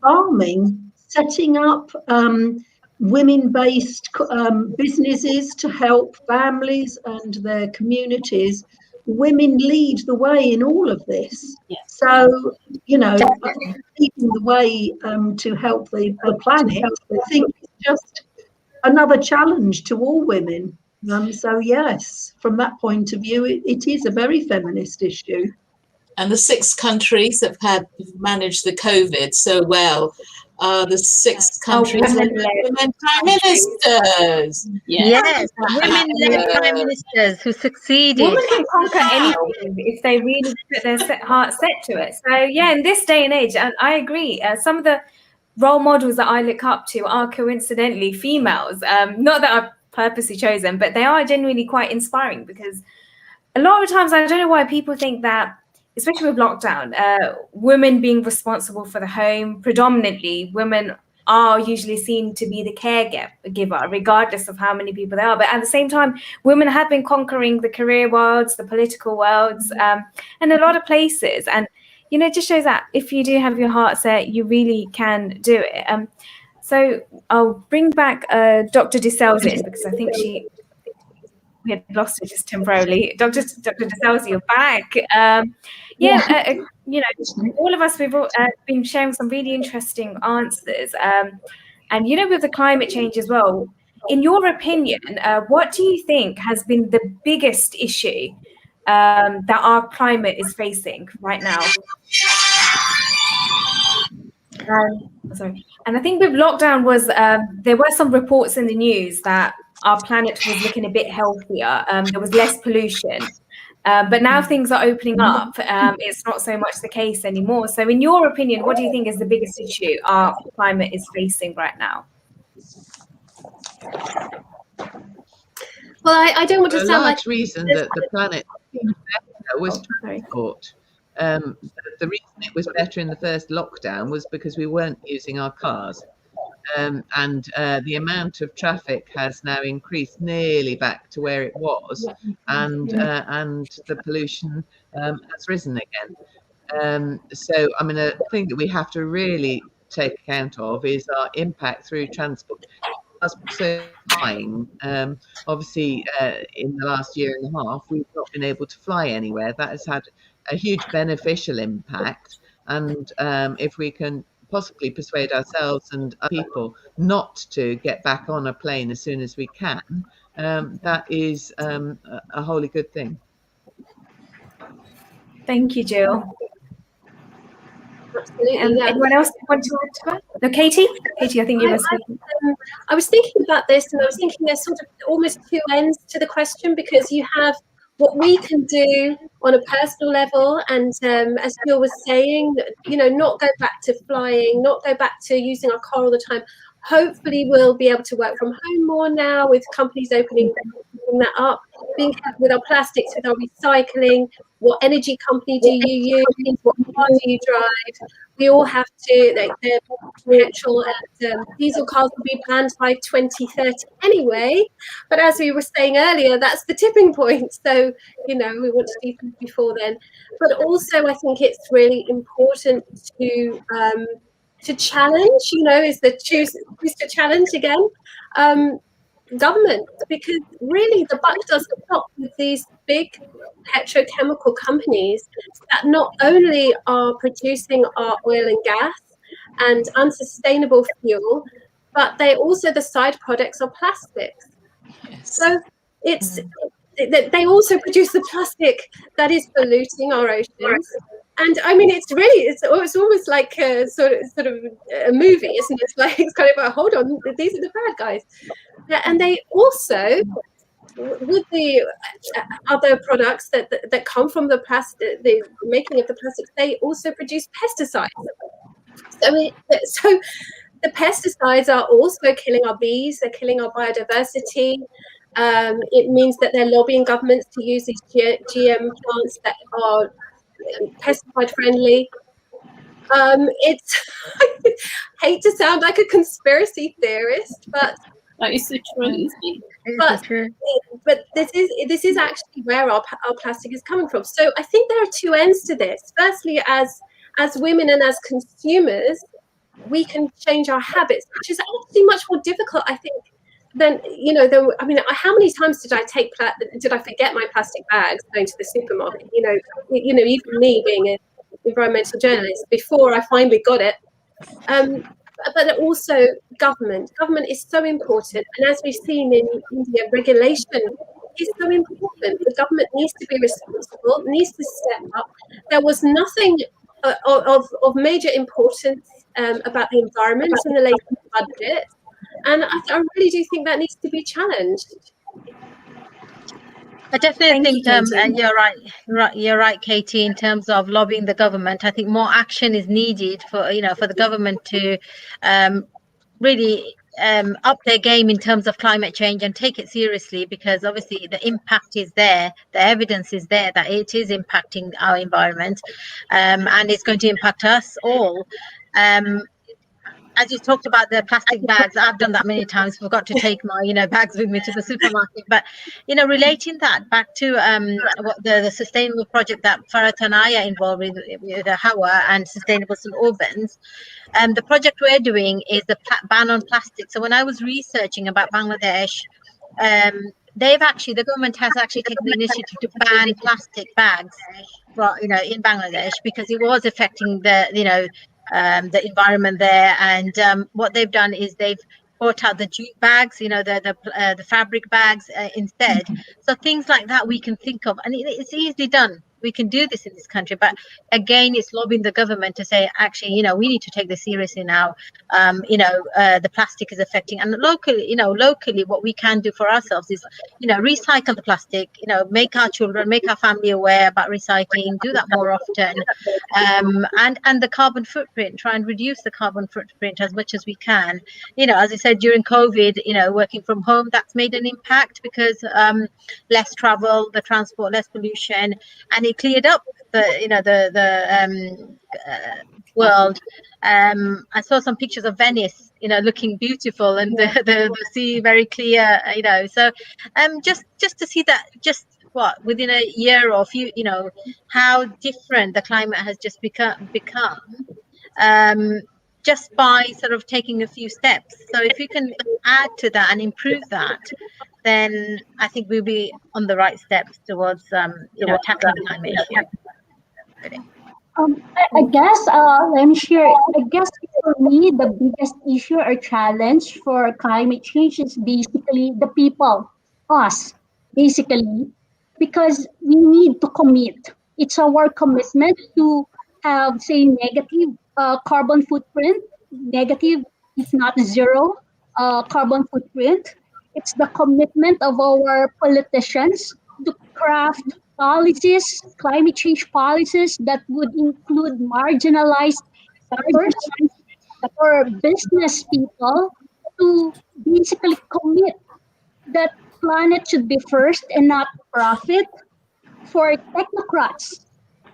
farming, setting up women-based businesses to help families and their communities. Women lead the way in all of this. Yeah. So, you know, leading the way to help the planet, I think is just another challenge to all women. So, yes, from that point of view, it is a very feminist issue. And the 6 countries that have managed the COVID so well are the 6 countries with women prime ministers. Yes, women-led prime ministers who succeeded. Women can conquer anything if they really put their heart set to it. So yeah, in this day and age, and I agree, some of the role models that I look up to are coincidentally females. Not that I've purposely chosen, but they are genuinely quite inspiring, because a lot of times I don't know why people think that, especially with lockdown, women being responsible for the home, predominantly women are usually seen to be the caregiver, regardless of how many people there are. But at the same time, women have been conquering the career worlds, the political worlds, and a lot of places. And, you know, it just shows that if you do have your heart set, you really can do it. So I'll bring back Dr. DeSales in, because I think we had lost her just temporarily. Dr. DeSales, you're back. You know, all of us, we've been sharing some really interesting answers. And, you know, with the climate change as well, in your opinion, what do you think has been the biggest issue that our climate is facing right now? Sorry. And I think with lockdown was, there were some reports in the news that our planet was looking a bit healthier. There was less pollution. But now things are opening up. It's not so much the case anymore. So in your opinion, what do you think is the biggest issue our climate is facing right now? Well, I don't want to sound like... The reason that the planet was transport. The reason it was better in the first lockdown was because we weren't using our cars. And the amount of traffic has now increased nearly back to where it was, and the pollution has risen again. So, I mean, a thing that we have to really take account of is our impact through transport. So flying, obviously, in the last year and a half, we've not been able to fly anywhere. That has had a huge beneficial impact, and if we can possibly persuade ourselves and people not to get back on a plane as soon as we can, that is a wholly good thing. Thank you, Jill. Absolutely. Anyone else want to add to that? No, Katie, I think you were speaking. I was thinking about this, and I was thinking there's sort of almost 2 ends to the question, because you have what we can do on a personal level, and as Jill was saying, you know, not go back to flying, not go back to using our car all the time. Hopefully we'll be able to work from home more now, with companies opening that up, being careful with our plastics, with our recycling. What energy company do you use? What car do you drive? We all have to, like, the petrol and diesel cars will be banned by 2030 anyway. But as we were saying earlier, that's the tipping point. So, you know, we want to do things before then. But also, I think it's really important to challenge, you know, is the choose to challenge again. Government, because really the buck doesn't stop with these big petrochemical companies that not only are producing our oil and gas and unsustainable fuel, but they also, the side products are plastics. Yes. So it's they also produce the plastic that is polluting our oceans. And I mean, it's almost like a sort of a movie, isn't it? It's kind of hold on, these are the bad guys. And they also, with the other products that come from the plastic, the making of the plastics, they also produce pesticides. So the pesticides are also killing our bees, they're killing our biodiversity. It means that they're lobbying governments to use these GM plants that are pesticide friendly. It's I hate to sound like a conspiracy theorist, but it's the truth. But this is actually where our plastic is coming from. So I think there are two ends to this. Firstly, as women and as consumers, we can change our habits, which is actually much more difficult, I think, than I mean, how many times did I forget my plastic bags going to the supermarket? Even me being an environmental journalist, before I finally got it. But also government is so important, and as we've seen in India, regulation is so important. The government needs to be responsible, needs to step up. There was nothing of major importance about the environment in the latest budget, and I really do think that needs to be challenged. I definitely think, and you're right, Katie, in terms of lobbying the government. I think more action is needed for the government to really up their game in terms of climate change and take it seriously, because obviously the impact is there, the evidence is there that it is impacting our environment, and it's going to impact us all. As you talked about the plastic bags, I've done that many times, forgot to take my bags with me to the supermarket. But relating that back to what the sustainable project that Farhat and I are involved with Hawa and Sustainable St Albans, the project we're doing is the ban on plastic. So when I was researching about Bangladesh, the government has actually taken the initiative to ban plastic bags, in Bangladesh, because it was affecting the environment there. And what they've done is they've brought out the jute bags, the fabric bags instead. So things like that we can think of, and it's easily done. We can do this in this country, but again, it's lobbying the government to say, actually, we need to take this seriously now. The plastic is affecting, and locally, what we can do for ourselves is, recycle the plastic. Make our children, make our family aware about recycling. Do that more often, and the carbon footprint. Try and reduce the carbon footprint as much as we can. As I said, during COVID, working from home, that's made an impact, because less travel, the transport, less pollution, and it cleared up the world. I saw some pictures of Venice, looking beautiful, and the sea very clear, so just to see that, just within a year or few, how different the climate has just become just by sort of taking a few steps. So if you can add to that and improve that, then I think we'll be on the right steps towards tackling climate issue. I guess let me share. I guess for me, the biggest issue or challenge for climate change is basically the people, us, basically, because we need to commit. It's our commitment to have, say, negative carbon footprint, negative, if not zero, carbon footprint. It's the commitment of our politicians to craft policies, climate change policies that would include marginalized sectors or business people, to basically commit that planet should be first and not profit, for technocrats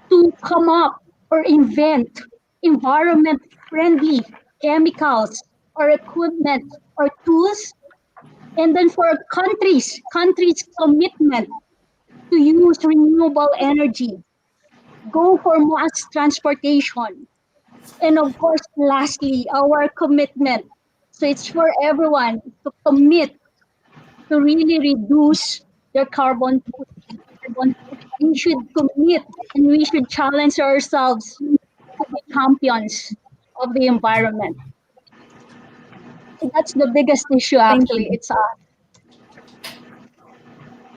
to come up or invent environment-friendly chemicals or equipment or tools, and then for countries' commitment to use renewable energy, go for mass transportation, and of course, lastly, our commitment. So it's for everyone to commit to really reduce their carbon footprint. We should commit, and we should challenge ourselves to be champions of the environment. So that's the biggest issue, actually. It's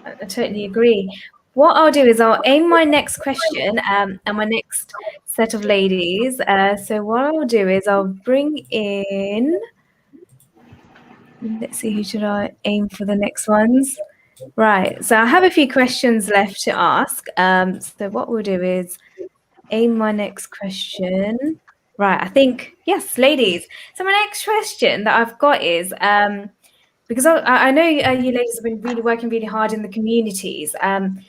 I totally agree. What I'll do is I'll aim my next question and my next set of ladies. So what I'll do is I'll bring in, let's see, who should I aim for the next ones? Right, so I have a few questions left to ask. So what we'll do is aim my next question. Right, I think, yes, ladies. So my next question that I've got is, because I know you ladies have been really working really hard in the communities, and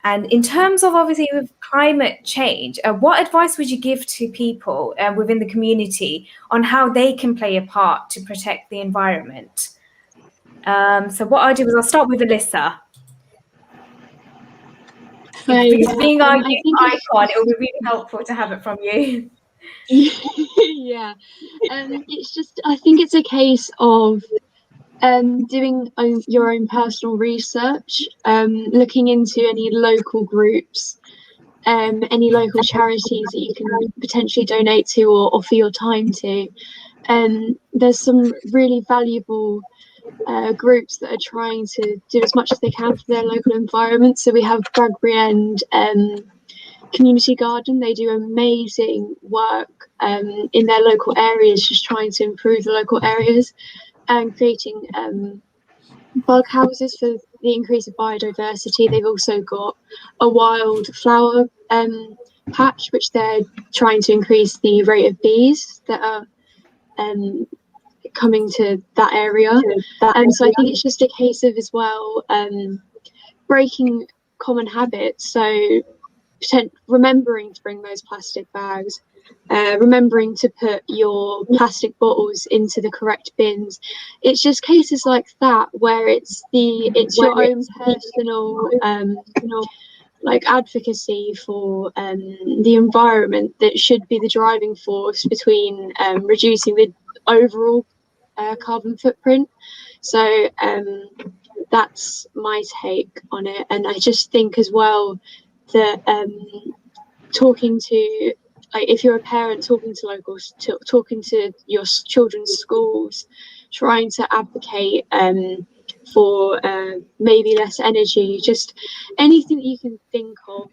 And in terms of obviously with climate change, what advice would you give to people within the community on how they can play a part to protect the environment? So what I'll do is I'll start with Alyssa. Because being our youth icon, it would be really helpful to have it from you. Yeah, it's just, I think it's a case of doing your own personal research, looking into any local groups, any local charities that you can potentially donate to or offer your time to. There's some really valuable groups that are trying to do as much as they can for their local environment. So we have Bradbury End Community Garden. They do amazing work in their local areas, just trying to improve the local areas and creating bug houses for the increase of biodiversity. They've also got a wildflower patch, which they're trying to increase the rate of bees that are coming to that area. So I think it's just a case of as well breaking common habits. So remembering to bring those plastic bags, remembering to put your plastic bottles into the correct bins. It's just cases like that where it's your own personal like advocacy for the environment that should be the driving force between reducing the overall carbon footprint. So that's my take on it. And I just think as well that talking to, like, if you're a parent, talking to locals, talking to your children's schools, trying to advocate for maybe less energy, just anything that you can think of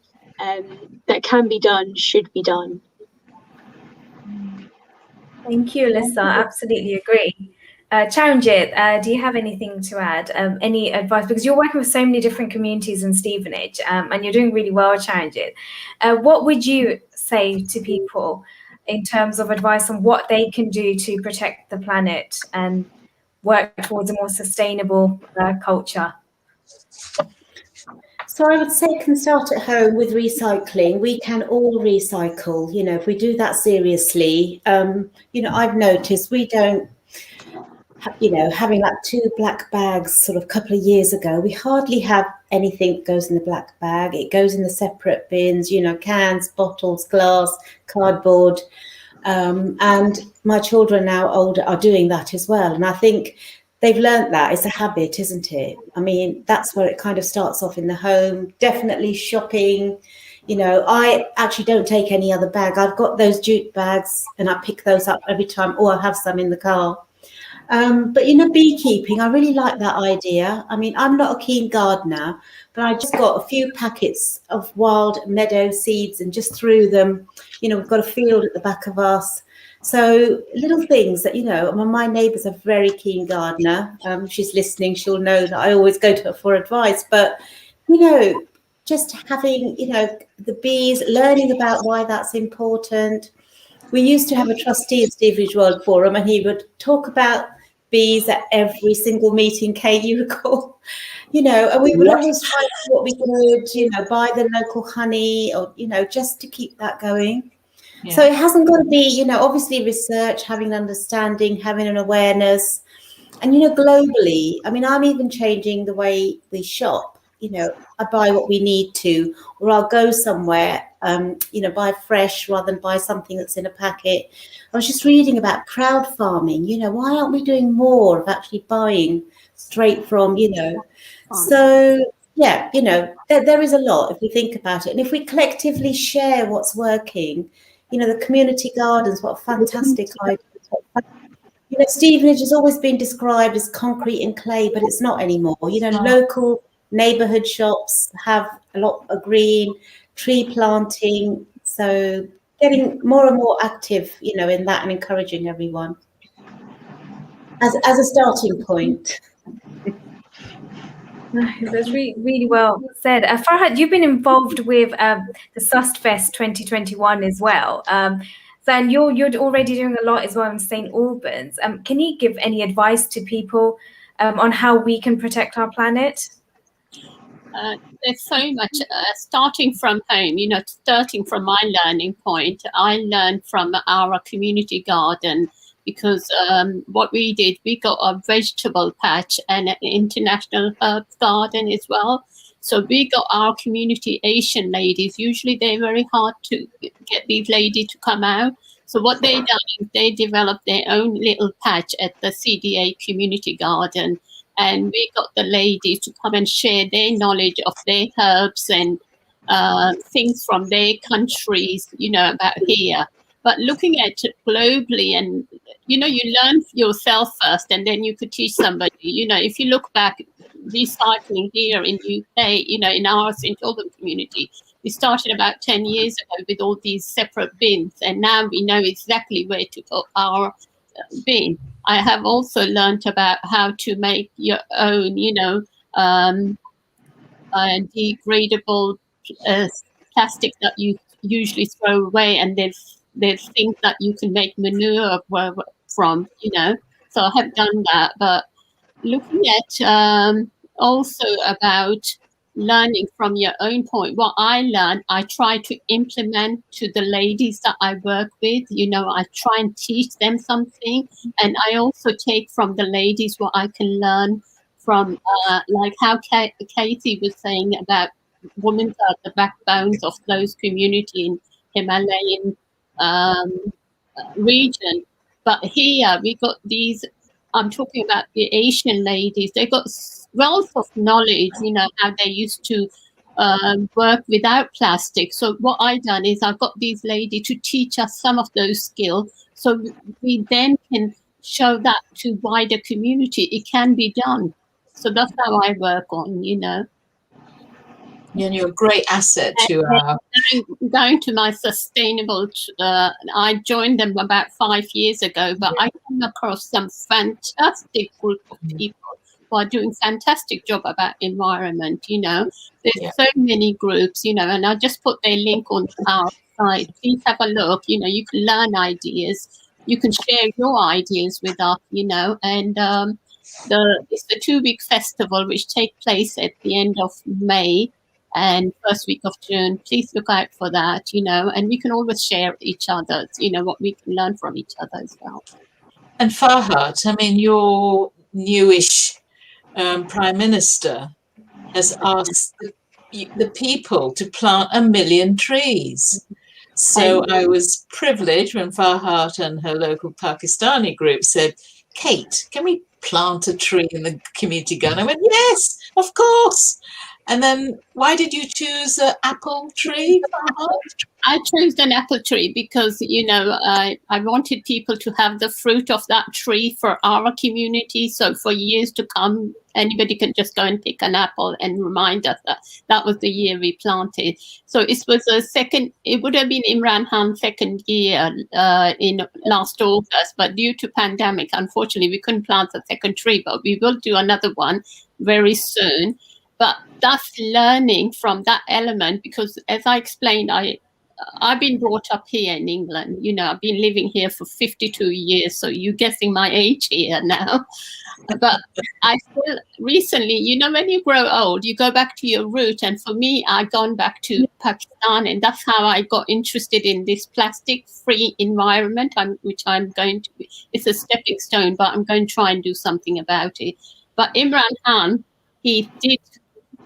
that can be done should be done. Thank you, Alyssa. Absolutely agree. Charanjit, do you have anything to add? Any advice? Because you're working with so many different communities in Stevenage, and you're doing really well, Charanjit. What would you say to people in terms of advice on what they can do to protect the planet and work towards a more sustainable culture? So I would say can start at home with recycling. We can all recycle, you know, if we do that seriously. You know, I've noticed we don't, you know, having like 2 black bags sort of a couple of years ago, we hardly have anything that goes in the black bag. It goes in the separate bins, you know, cans, bottles, glass, cardboard. And my children now older are doing that as well. And I think they've learned that. It's a habit, isn't it? I mean, that's where it kind of starts off in the home. Definitely shopping. You know, I actually don't take any other bag. I've got those jute bags and I pick those up every time, or I have some in the car. But, you know, beekeeping, I really like that idea. I mean, I'm not a keen gardener, but I just got a few packets of wild meadow seeds and just threw them. You know, we've got a field at the back of us. So little things that, you know, my neighbour's a very keen gardener. If she's listening, she'll know that I always go to her for advice. But, you know, just having, you know, the bees, learning about why that's important. We used to have a trustee at Stevenage World Forum, and he would talk about bees at every single meeting, Kate, you recall? You know, and we would always try to do what we could, you know, buy the local honey or, you know, just to keep that going. Yeah. So it hasn't got to be, you know, obviously research, having an understanding, having an awareness. And, you know, globally, I mean, I'm even changing the way we shop. You know, I buy what we need to, or I'll go somewhere, you know, buy fresh rather than buy something that's in a packet. I was just reading about crowd farming. You know, why aren't we doing more of actually buying straight from, you know? So, yeah, you know, there is a lot if we think about it. And if we collectively share what's working, you know, the community gardens, what a fantastic idea. You know, Stevenage has always been described as concrete and clay, but it's not anymore. You know, local neighbourhood shops have a lot of green, tree planting. So getting more and more active, you know, in that and encouraging everyone as a starting point. That's really, really well said. Farhad, you've been involved with the Sustfest 2021 as well. So, and you're already doing a lot as well in St. Albans. Can you give any advice to people on how we can protect our planet? there's so much starting from home, starting from my learning point. I learned from our community garden because what we did, we got a vegetable patch and an international herb garden as well. So we got our community Asian ladies. Usually they're very hard to get these ladies to come out. So what they done is they developed their own little patch at the CDA community garden. And we got the ladies to come and share their knowledge of their herbs and things from their countries, about here. But looking at it globally, and, you learn yourself first and then you could teach somebody. If you look back, recycling here in UK, in our St. Albans community, we started about 10 years ago with all these separate bins. And now we know exactly where to put our bin. I have also learned about how to make your own, degradable plastic that you usually throw away, and there's things that you can make manure from, So I have done that, but looking at also about learning from your own point, what I learned, I try to implement to the ladies that I work with. I try and teach them something, and I also take from the ladies what I can learn from, like how Katie was saying about women are the backbones of those community in Himalayan region. But here we got these, I'm talking about the Asian ladies, they got wealth of knowledge, how they used to work without plastic. So what I done is I got these ladies to teach us some of those skills, so we then can show that to wider community. It can be done. So that's how I work on, And you're a great asset to going to my sustainable. I joined them about 5 years ago, but I came across some fantastic group of people who are doing fantastic job about environment. There's so many groups, and I just put their link on our site. Please have a look. You can learn ideas. You can share your ideas with us. And it's the 2-week festival which takes place at the end of May and first week of June. Please look out for that, and we can always share each other, what we can learn from each other as well. And Farhat, I mean, your newish Prime Minister has asked the people to plant 1 million trees. So I was privileged when Farhat and her local Pakistani group said, Kate, can we plant a tree in the community garden? I went, yes, of course. And then why did you choose an apple tree? I chose an apple tree because, I wanted people to have the fruit of that tree for our community. So for years to come, anybody can just go and pick an apple and remind us that was the year we planted. So it was it would have been Imran Khan's second year in last August, but due to pandemic, unfortunately, we couldn't plant a second tree, but we will do another one very soon. But that's learning from that element, because as I explained, I've been brought up here in England. I've been living here for 52 years, so you're guessing my age here now. But I still recently, when you grow old, you go back to your root. And for me, I've gone back to Pakistan, and that's how I got interested in this plastic-free environment, which I'm going to be. It's a stepping stone, but I'm going to try and do something about it. But Imran Khan, he did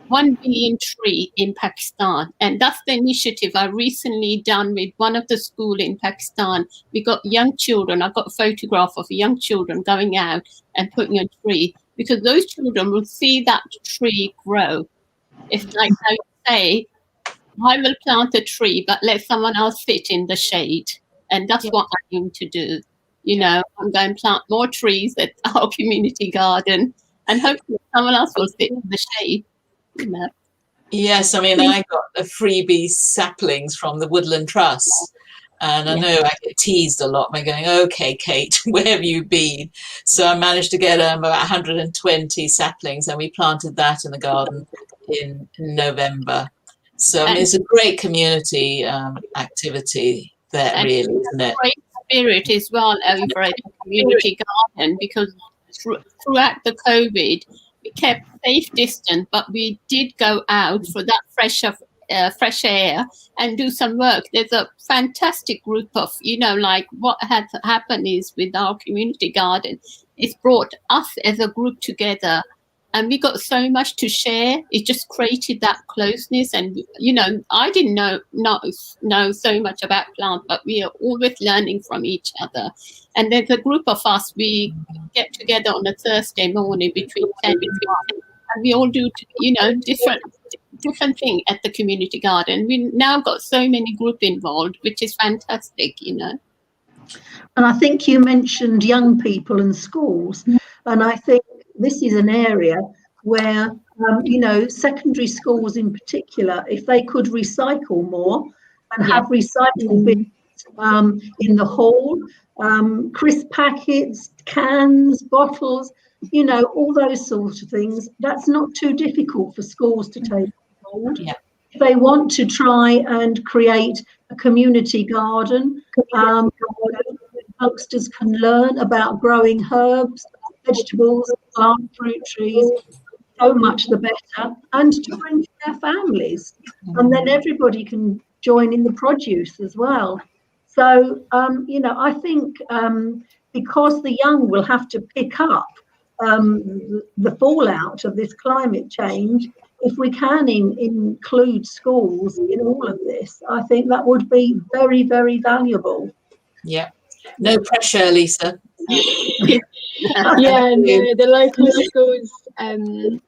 1 billion tree in Pakistan, and that's the initiative I recently done with one of the school in Pakistan. We got young children. I got a photograph of young children going out and putting a tree, because those children will see that tree grow. It's like I say, I will plant a tree, but let someone else sit in the shade, and that's what I'm going to do. I'm going to plant more trees at our community garden, and hopefully someone else will sit in the shade. Yes, I mean, I got a freebie saplings from the Woodland Trust, and I know I get teased a lot by going, okay, Kate, where have you been? So I managed to get about 120 saplings, and we planted that in the garden in November. So I mean, it's a great community activity there, really, isn't it? Great spirit as well over at the community garden, because throughout the COVID, we kept safe distance, but we did go out for that fresh air and do some work. There's a fantastic group of, like what has happened is with our community garden, it's brought us as a group together, and we got so much to share. It just created that closeness, and I didn't know so much about plants, but we are always learning from each other. And there's a group of us, we get together on a Thursday morning between 10 and 15, and we all do different thing at the community garden. We now got so many group involved, which is fantastic, And I think you mentioned young people and schools, and I think this is an area where, secondary schools in particular, if they could recycle more and have recycle bins in the hall, crisp packets, cans, bottles, all those sorts of things, that's not too difficult for schools to take on board. Yeah. If they want to try and create a community garden, youngsters can learn about growing herbs, vegetables, plant, fruit trees, so much the better, and to bring to their families. And then everybody can join in the produce as well. So, I think because the young will have to pick up the fallout of this climate change, if we can include schools in all of this, I think that would be very, very valuable. Yeah. No pressure, Lisa. Yeah, and the local schools,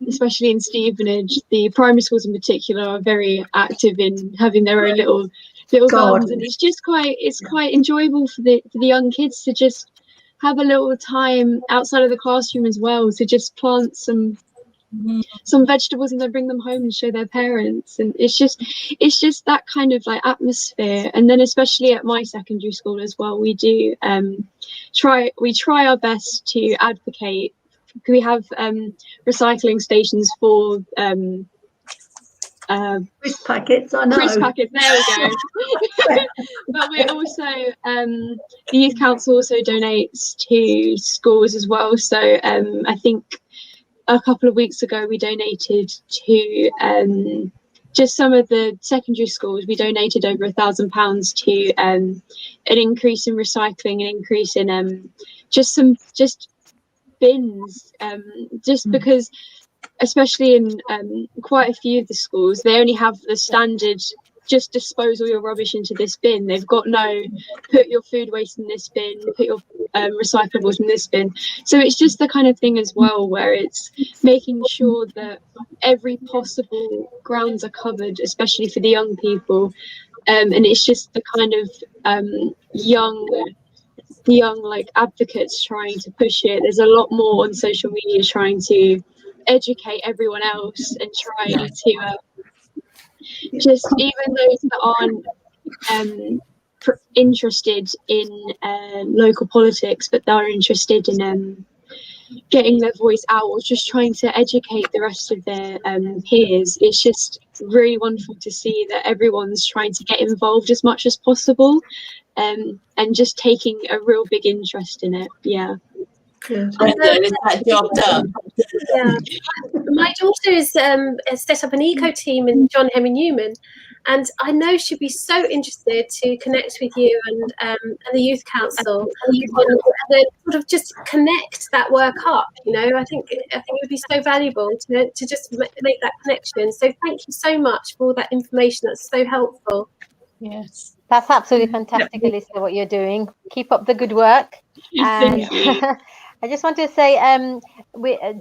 especially in Stevenage, the primary schools in particular, are very active in having their own little gardens, and it's quite enjoyable for the young kids to just have a little time outside of the classroom as well, to just plant some vegetables and then bring them home and show their parents. And it's just that kind of like atmosphere. And then especially at my secondary school as well, we do try our best to advocate. We have recycling stations for crisp packets. I know. Crisp packets, there we go. But we're also the youth council also donates to schools as well. So I think a couple of weeks ago we donated to just some of the secondary schools. We donated over £1,000 to an increase in recycling, an increase in just bins, because especially in quite a few of the schools, they only have the standard just dispose all your rubbish into this bin. They've got no put your food waste in this bin, put your recyclables in this bin. So it's just the kind of thing as well where it's making sure that every possible grounds are covered, especially for the young people. And it's just the kind of young like advocates trying to push it. There's a lot more on social media trying to educate everyone else and try to just even those that aren't interested in local politics, but they're interested in getting their voice out or just trying to educate the rest of their peers. It's just really wonderful to see that everyone's trying to get involved as much as possible, and just taking a real big interest in it. Yeah. Good. Is that job done? Yeah. My daughter is set up an eco team in John Henry Newman, and I know she'd be so interested to connect with you and the youth council and then sort of just connect that work up. I think it would be so valuable to just make that connection. So thank you so much for all that information. That's so helpful. Yes, that's absolutely fantastic, Alyssa, what you're doing. Keep up the good work. And I just want to say,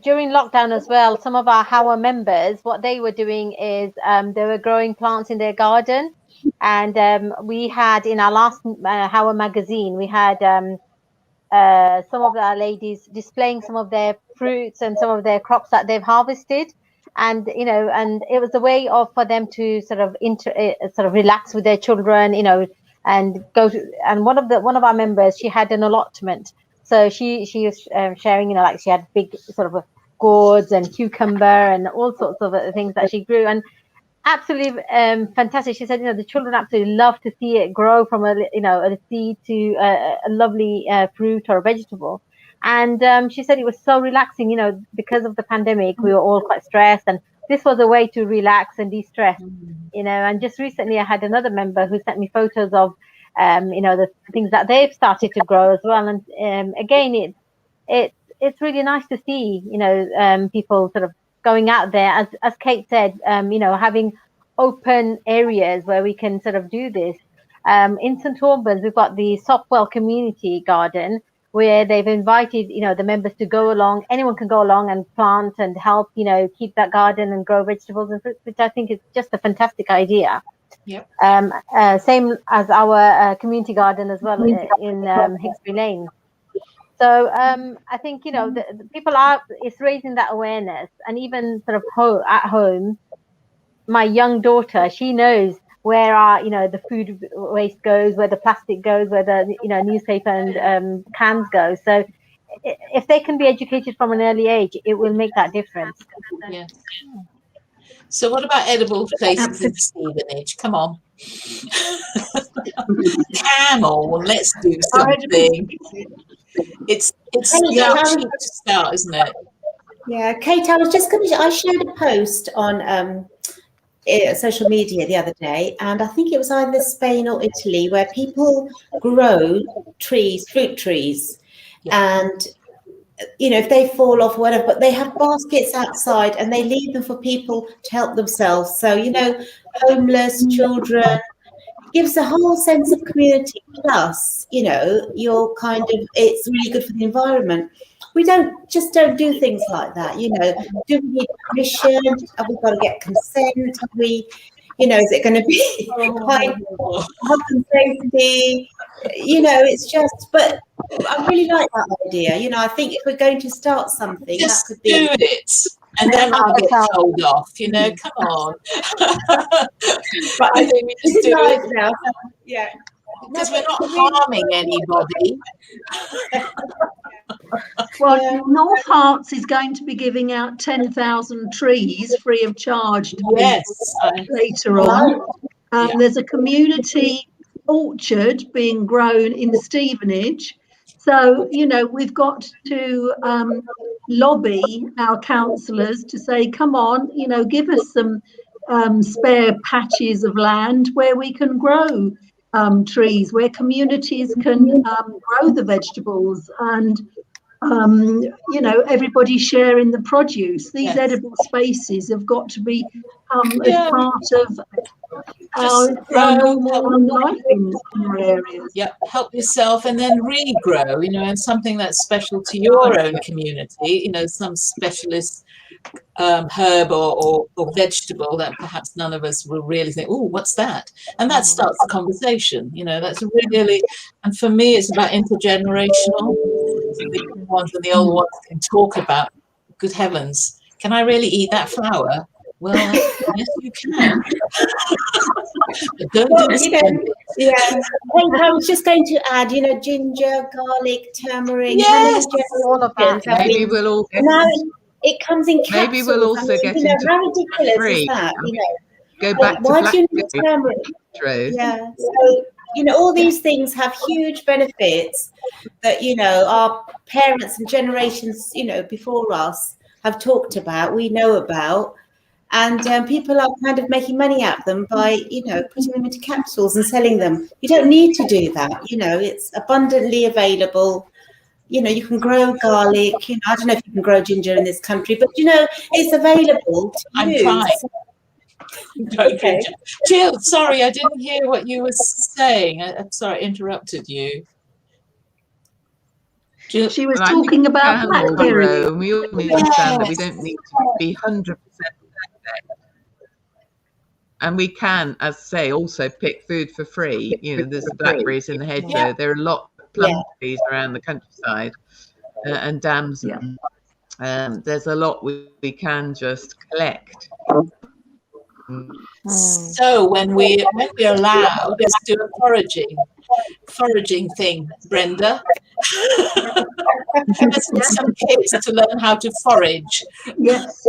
during lockdown as well, some of our HOWA members, what they were doing is they were growing plants in their garden. And we had in our last HOWA magazine, we had some of our ladies displaying some of their fruits and some of their crops that they've harvested. And and it was a way for them to sort of relax with their children, and go to. And one of our members, she had an allotment, so she was sharing, like she had big sort of gourds and cucumber and all sorts of things that she grew, and absolutely fantastic. She said, the children absolutely love to see it grow from a seed to a lovely fruit or a vegetable. And she said it was so relaxing, you know, because of the pandemic, we were all quite stressed, and this was a way to relax and de-stress, you know. And just recently I had another member who sent me photos of, you know, the things that they've started to grow as well. And again, it's really nice to see, you know, people sort of going out there, as Kate said, you know, having open areas where we can sort of do this. In St Albans, we've got the Sopwell Community Garden, where they've invited, you know, the members to go along. Anyone can go along and plant and help, you know, keep that garden and grow vegetables and fruits, which I think is just a fantastic idea. Yep. Same as our community garden as well in Hixbury Lane. So I think, you know, the people it's raising that awareness, and even sort of at home, my young daughter, she knows where you know, the food waste goes, where the plastic goes, where the, you know, newspaper and cans go. So if they can be educated from an early age, it will make that difference. Yes. So what about edible places in Stevenage? Come on. Camel, let's do something. It's cheap to start, isn't it? Yeah, Kate, I showed a post on social media the other day, and I think it was either Spain or Italy, where people grow fruit trees, and, you know, if they fall off, whatever, but they have baskets outside and they leave them for people to help themselves. So, you know, homeless children, it gives a whole sense of community. Plus, you know, it's really good for the environment. We don't do things like that, you know. Do we need permission? Have we got to get consent? Have we, you know, is it going to be health and safety? You know, it's just, but I really like that idea. You know, I think if we're going to start something, just that could be do it. And then I'll get told off, you know, come on. But I think we just do it now. Yeah. Because we're not harming anybody. Well, North Hearts is going to be giving out 10,000 trees free of charge later on. There's a community orchard being grown in Stevenage. So, you know, we've got to lobby our councillors to say, come on, you know, give us some spare patches of land where we can grow trees, where communities can grow the vegetables, and you know, everybody sharing the produce. These edible spaces have got to be as part of our normal life in our areas. Yeah, help yourself and then regrow, you know, and something that's special to your own community, you know, some specialist herb or vegetable that perhaps none of us will really think, oh, what's that? And that starts the conversation, you know. That's really, and for me it's about intergenerational. The young ones and the old ones can talk about, good heavens, can I really eat that flower? Well, yes, you can. But don't do it. Yeah, I was just going to add, you know, ginger, garlic, turmeric, all of them. Maybe we'll all get now it comes in capsules. Maybe we'll also get into how ridiculous free. Is that? You know, go back to why do you need turmeric? Yeah, so you know, all these things have huge benefits that, you know, our parents and generations, you know, before us have talked about, we know about. And people are kind of making money out of them by, you know, putting them into capsules and selling them. You don't need to do that. You know, it's abundantly available. You know, you can grow garlic. You know, I don't know if you can grow ginger in this country, but, you know, it's available to use. I'm trying. Okay. Jill, sorry, I didn't hear what you were saying. I'm sorry, I interrupted you. Jill, she was talking about blackberry. We all understand that we don't need to be 100% perfect. And we can, as say, also pick food for free. You know, there's blackberries in the hedgerow. Yeah. There are a lot of plum trees around the countryside and dams. Yeah. There's a lot we can just collect. So when we're allowed, let's do a foraging thing, Brenda. Let's get some kids to learn how to forage. Yes.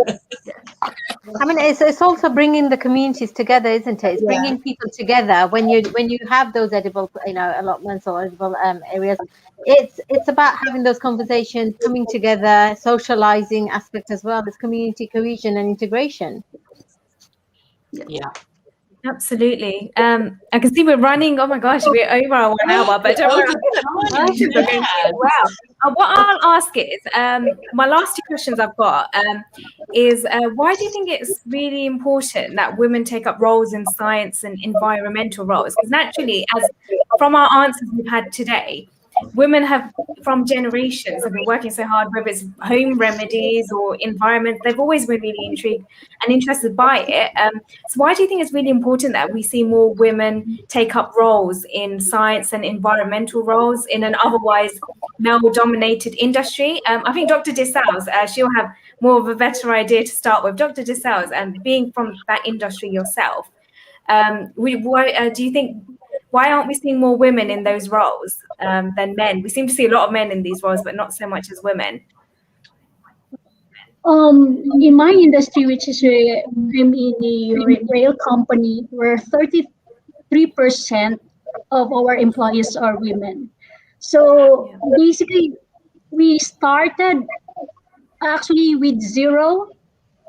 I mean, it's also bringing the communities together, isn't it? It's bringing people together when you have those edible, allotments or edible areas. It's about having those conversations, coming together, socializing aspect as well. It's community cohesion and integration. Yeah. Absolutely. I can see we're running. Oh my gosh, we're over our 1 hour, but don't worry. What I'll ask is, my last two questions I've got is why do you think it's really important that women take up roles in science and environmental roles? Because naturally, as from our answers we've had today, women have, from generations, have been working so hard, whether it's home remedies or environment, they've always been really intrigued and interested by it. So why do you think it's really important that we see more women take up roles in science and environmental roles in an otherwise male-dominated industry? I think Dr. Dessals, she'll have more of a better idea to start with. Dr. Dessals, and being from that industry yourself, do you think, why aren't we seeing more women in those roles than men? We seem to see a lot of men in these roles, but not so much as women. In my industry, which is I'm in a rail company, where 33% of our employees are women. So basically, we started actually with 0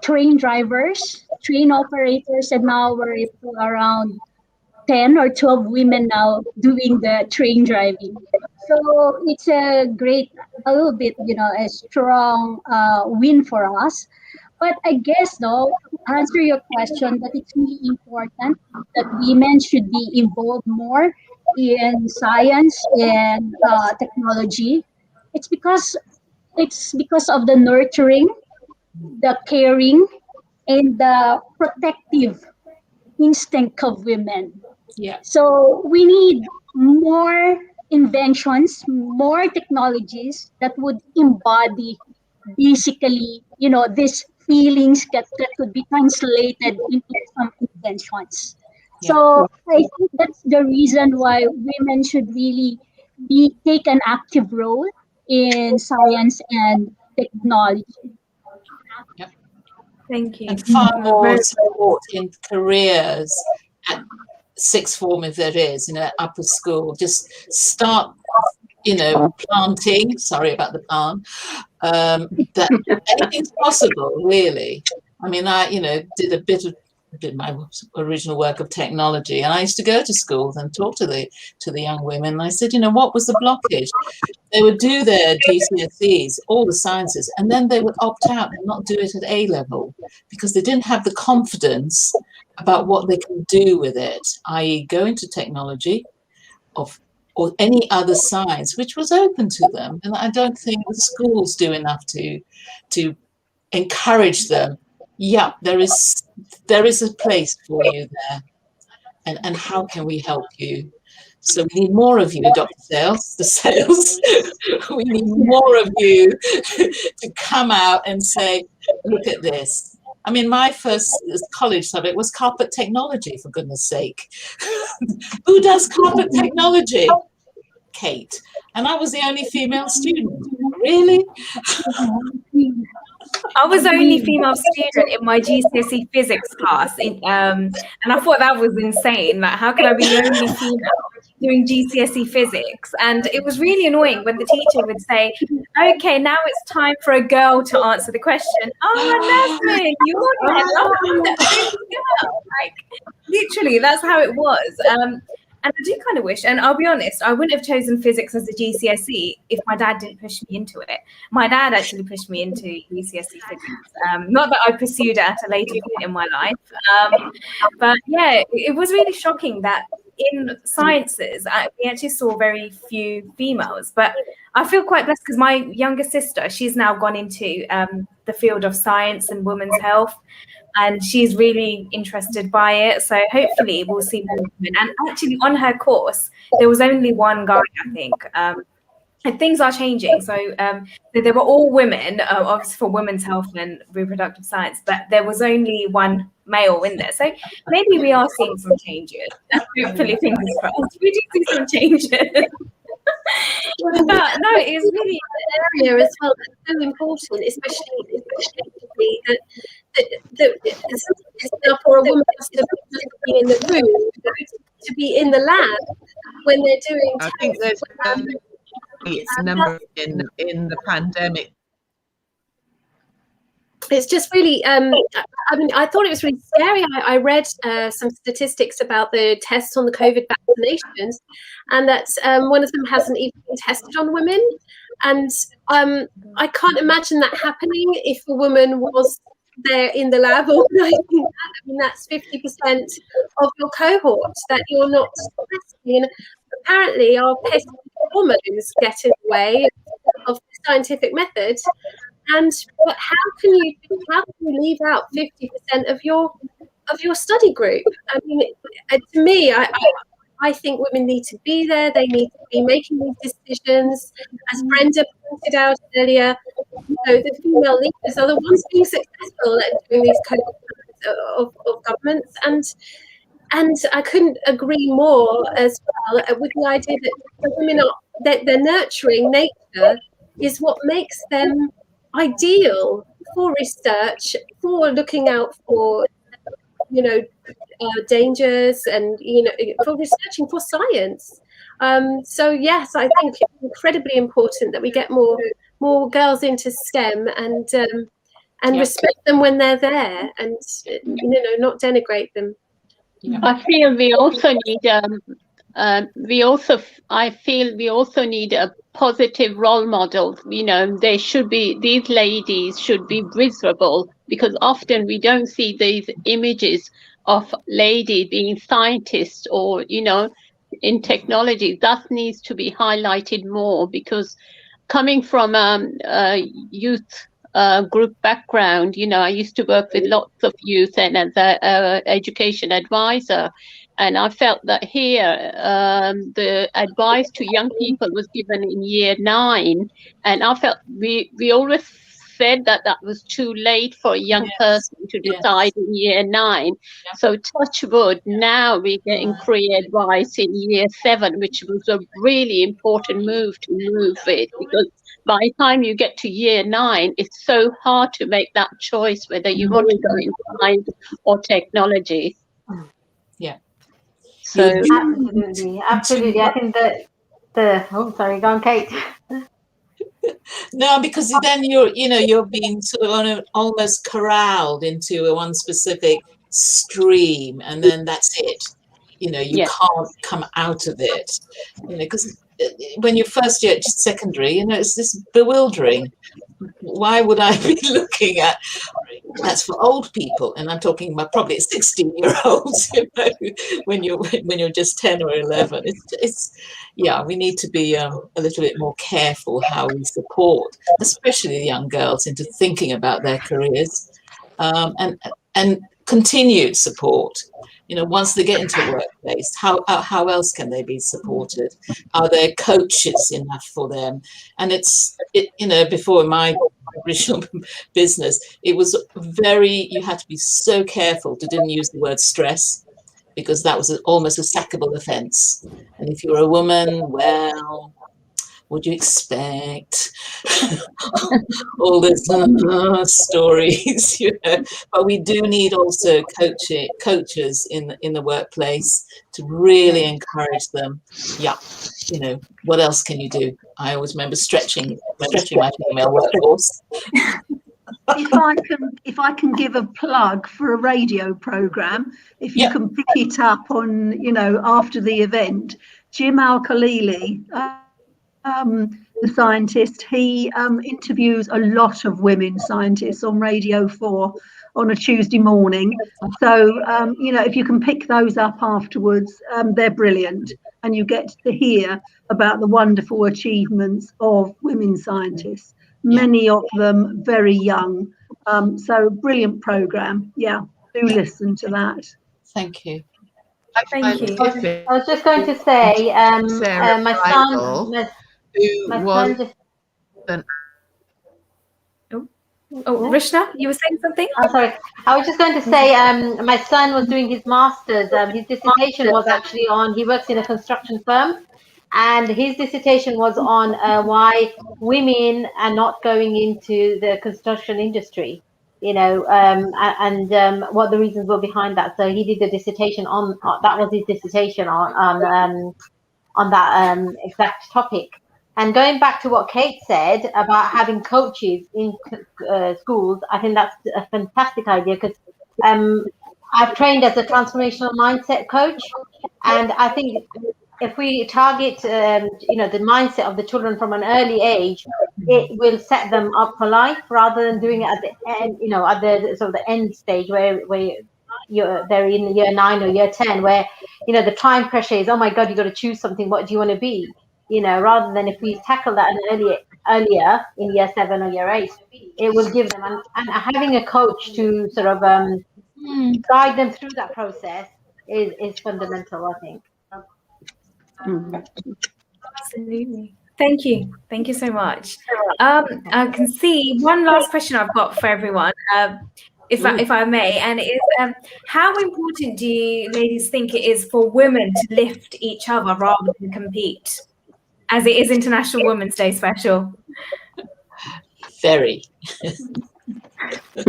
train drivers, train operators, and now we're around 10 or 12 women now doing the train driving. So it's a little bit, a strong win for us. But I guess, though, to answer your question, that it's really important that women should be involved more in science and technology. It's because of the nurturing, the caring, and the protective instinct of women. Yeah. So we need more inventions, more technologies that would embody basically, these feelings that could be translated into some inventions. Yeah. So I think that's the reason why women should really take an active role in science and technology. Yep. Thank you. And far more support in careers at sixth form, if there is, upper school. Just start, planting. Sorry about the plant. That anything's possible, really. I mean, I, did my original work of technology, and I used to go to schools and talk to the young women. And I said, what was the blockage? They would do their GCSEs, all the sciences, and then they would opt out and not do it at A level because they didn't have the confidence about what they can do with it, i.e. go into technology or any other science which was open to them. And I don't think the schools do enough to encourage them. Yeah, there is a place for you there. And how can we help you? So we need more of you, Dr. Sales. We need more of you to come out and say, look at this. I mean, my first college subject was carpet technology, for goodness sake. Who does carpet technology? Kate. And I was the only female student. Really? I was the only female student in my GCSE physics class, and I thought that was insane. Like, how could I be the only female doing GCSE physics? And it was really annoying when the teacher would say, okay, now it's time for a girl to answer the question. Oh, Nasmin, you're like, literally, that's how it was. And I do kind of wish, and I'll be honest, I wouldn't have chosen physics as a GCSE if my dad didn't push me into it. My dad actually pushed me into GCSE physics. Not that I pursued it at a later point in my life. But yeah, it was really shocking that in sciences, we actually saw very few females. But I feel quite blessed because my younger sister, she's now gone into the field of science and women's health. And she's really interested by it. So hopefully we'll see more women. And actually on her course, there was only one guy, I think. And things are changing. So there were all women, obviously for women's health and reproductive science, but there was only one male in there. So maybe we are seeing some changes. Hopefully, fingers crossed, we do see some changes. But no, it's really an area as well that's so important, especially that it's enough for a woman just to be in the room, to be in the lab when they're doing I think there's a number in the pandemic. It's just really, I mean, I thought it was really scary. I read some statistics about the tests on the COVID vaccinations, and that one of them hasn't even been tested on women. And I can't imagine that happening if a woman was there in the lab organising that. I mean, that's 50% of your cohort that you're not testing. And apparently our pest hormones get in the way of the scientific method. And how can you leave out 50% of your study group? I mean, to me, I think women need to be there. They need to be making these decisions. As Brenda pointed out earlier, you know, the female leaders are the ones being successful at doing these kind of governments. And I couldn't agree more as well with the idea that the women that their nurturing nature is what makes them ideal for research, for looking out for, you know, dangers, and, you know, for researching for science. So yes, I think it's incredibly important that we get more girls into STEM and respect them when they're there, and, you know, not denigrate them. I feel we also need I feel we also need a positive role model. You know, these ladies should be visible, because often we don't see these images of lady being scientists or, you know, in technology. That needs to be highlighted more, because coming from a youth group background, you know, I used to work with lots of youth and as an education advisor. And I felt that here, the advice to young people was given in year 9. And I felt we always said that was too late for a young person to decide in year 9. So touch wood, now we're getting career advice in year 7, which was a really important move to move it, because by the time you get to year 9, it's so hard to make that choice whether you want to go in science or technology. Yeah. So absolutely. I think sorry, go on, Kate. No, because then you're being sort of almost corralled into one specific stream, and then that's it. You know, you can't come out of it. You know, because when you're first year at secondary, you know, it's this bewildering. Why would I be looking at? That's for old people, and I'm talking about probably 16-year-olds. You know, when you're just 10 or 11, we need to be a little bit more careful how we support, especially the young girls, into thinking about their careers, and continued support. You know, once they get into a workplace, how else can they be supported? Are there coaches enough for them? And you know, before my original business, it was you had to be so careful to didn't use the word stress, because that was almost a sackable offense. And if you're a woman, well, what do you expect? All these stories, you know. But we do need also coaches in the workplace to really encourage them. Yeah, you know, what else can you do? I always remember stretching my female workforce. If I can give a plug for a radio program, if you can pick it up on, you know, after the event, Jim Al-Khalili, the scientist, he interviews a lot of women scientists on Radio 4 on a Tuesday morning. So, you know, if you can pick those up afterwards, they're brilliant. And you get to hear about the wonderful achievements of women scientists, many of them very young. So brilliant program. Yeah, do listen to that. Thank you. Thank you. I was just going to say, my son... Rishna, you were saying something? Oh, sorry. I was just going to say, my son was doing his master's. His dissertation was actually on, he works in a construction firm, and his dissertation was on why women are not going into the construction industry. what the reasons were behind that. So he did a dissertation on that was his dissertation on that exact topic. And going back to what Kate said about having coaches in schools, I think that's a fantastic idea, because I've trained as a transformational mindset coach, and I think if we target, the mindset of the children from an early age, it will set them up for life, rather than doing it at the end, at the sort of the end stage where they're in year 9 or year 10, where the time pressure is, oh my God, you got to choose something. What do you want to be? Rather than if we tackle that earlier in year 7 or year 8, it will give them, and having a coach to sort of guide them through that process is fundamental, I think. Absolutely. Thank you so much. I can see one last question I've got for everyone, if I may, and it is, how important do you ladies think it is for women to lift each other rather than compete, as it is International Women's Day special? Very. I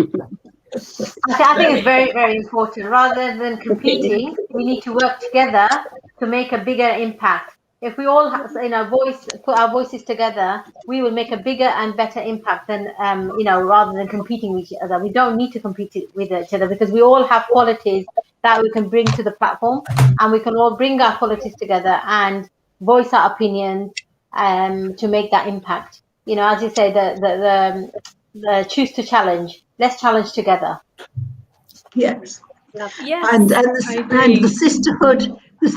think it's very, very important. Rather than competing, we need to work together to make a bigger impact. If we all put our voices together, we will make a bigger and better impact than rather than competing with each other. We don't need to compete with each other, because we all have qualities that we can bring to the platform, and we can all bring our qualities together and voice our opinions to make that impact. As you say, the choose to challenge. Let's challenge together. Yes. Yes. And the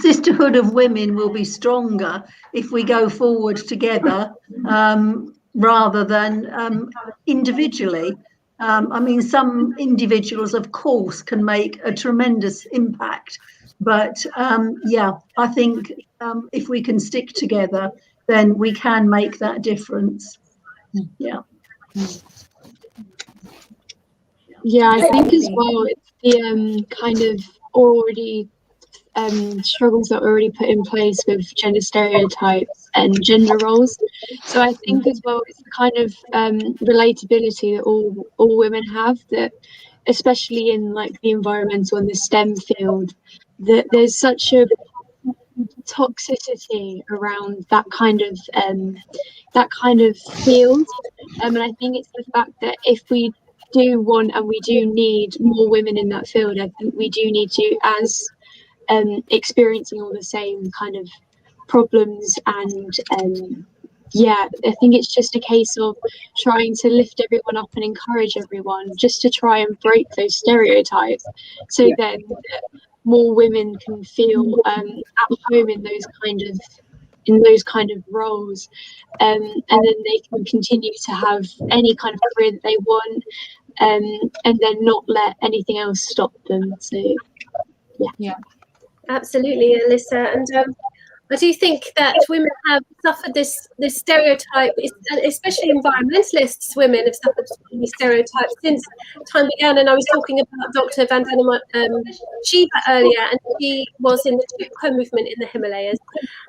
sisterhood of women will be stronger if we go forward together, rather than individually. Some individuals, of course, can make a tremendous impact, but I think if we can stick together, then we can make that difference. Yeah, I think as well, it's the kind of already struggles that are already put in place with gender stereotypes and gender roles. So I think as well, it's the kind of relatability that all women have, that especially in like the environmental and the STEM field, that there's such a toxicity around that kind of field, and I think it's the fact that if we do want and we do need more women in that field, I think we do need to, as experiencing all the same kind of problems, and I think it's just a case of trying to lift everyone up and encourage everyone just to try and break those stereotypes, so then more women can feel at home in those kind of roles, and then they can continue to have any kind of career that they want, and then not let anything else stop them. So yeah. Absolutely, Alyssa. And I do think that women have suffered this stereotype, especially environmentalists. Women have suffered these stereotypes since time began. And I was talking about Dr. Vandana Shiva earlier, and she was in the Chipko movement in the Himalayas,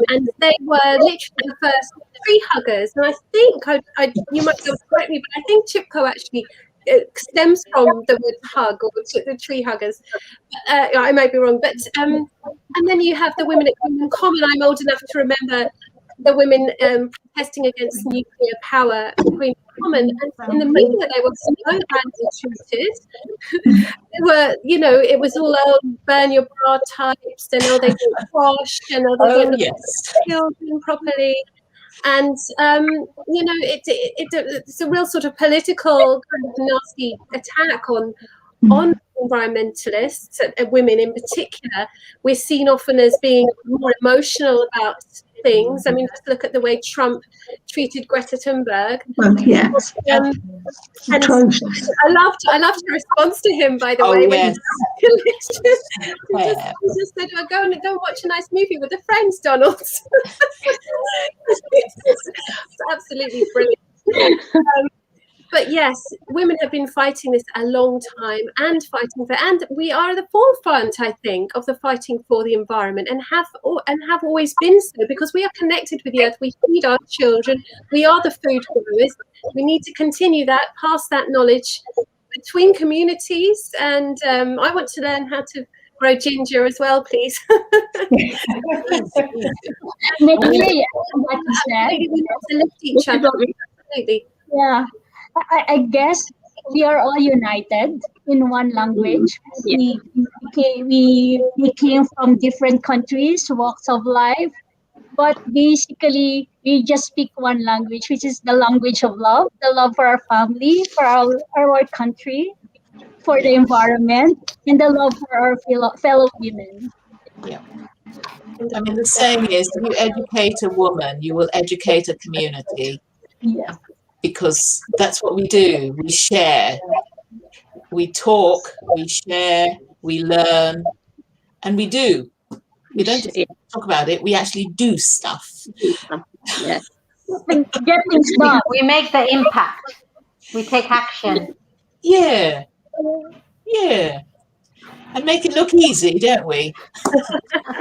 and they were literally the first tree huggers. And I think you might be able to correct me, but I think Chipko actually stems from the word hug, or the tree huggers. I might be wrong, but and then you have the women at Greenham Common. I'm old enough to remember the women protesting against nuclear power at Greenham Common, and in the media they were so badly treated. They were, it was all burn your bra types, and they get washed, and they get children properly. And it's a real sort of political kind of nasty attack on environmentalists, women in particular. We're seen often as being more emotional about things. I mean, just look at the way Trump treated Greta Thunberg. Yes. And I loved her response to him, by the way. Yes. He just said, go and watch a nice movie with the friends, Donald. It's absolutely brilliant. But yes, women have been fighting this a long time, and we are at the forefront, I think, of the fighting for the environment, and have always been so, because we are connected with the earth. We feed our children. We are the food growers. We need to continue that, pass that knowledge between communities, and I want to learn how to grow ginger as well, please. Maybe, like you said, to lift each other. Absolutely. yeah, I guess we are all united in one language. Yeah. We came from different countries, walks of life, but basically we just speak one language, which is the language of love, the love for our family, for our country, for the environment, and the love for our fellow women. Yeah. I mean, the saying is, if you educate a woman, you will educate a community. Yeah. Because that's what we do. We share. We talk, we share, we learn, and we do. We don't just talk about it, we actually do stuff. Yeah. Get things done. We make the impact. We take action. Yeah. Yeah. And make it look easy, don't we?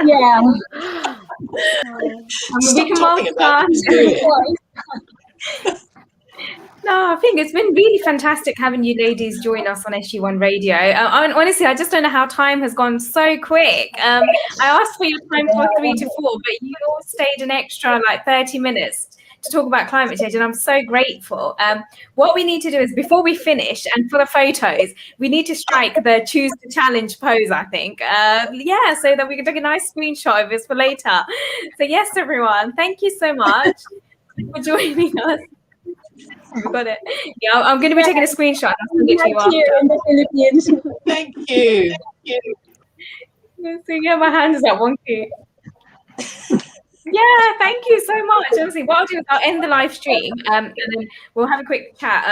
Yeah. Stop talking about it, just do it. No, I think it's been really fantastic having you ladies join us on SG1 Radio. Honestly, I just don't know how time has gone so quick. I asked for your time for 3 to 4, but you all stayed an extra like 30 minutes to talk about climate change, and I'm so grateful. What we need to do is, before we finish, and for the photos, we need to strike the choose to challenge pose, I think. Yeah, so that we can take a nice screenshot of this for later. So yes, everyone, thank you so much for joining us. We got it. Yeah, I'm going to be taking a screenshot. I'll send it to you after. Here in the Philippines. Thank you. So yeah, my hand is up wonky. Yeah, thank you so much. Honestly, what I'll do is I'll end the live stream and then we'll have a quick chat.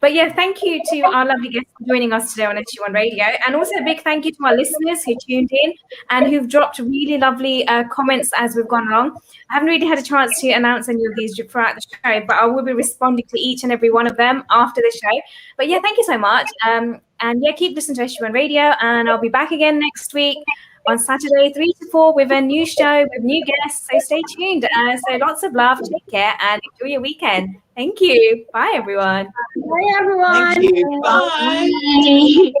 But yeah, thank you to our lovely guests for joining us today on SG1 Radio. And also a big thank you to our listeners who tuned in and who've dropped really lovely comments as we've gone along. I haven't really had a chance to announce any of these throughout the show, but I will be responding to each and every one of them after the show. But yeah, thank you so much. And yeah, keep listening to SG1 Radio, and I'll be back again next week on Saturday, 3 to 4, with a new show, with new guests. So stay tuned. So lots of love, take care, and enjoy your weekend. Thank you. Bye, everyone. Bye, everyone. Thank you. Bye.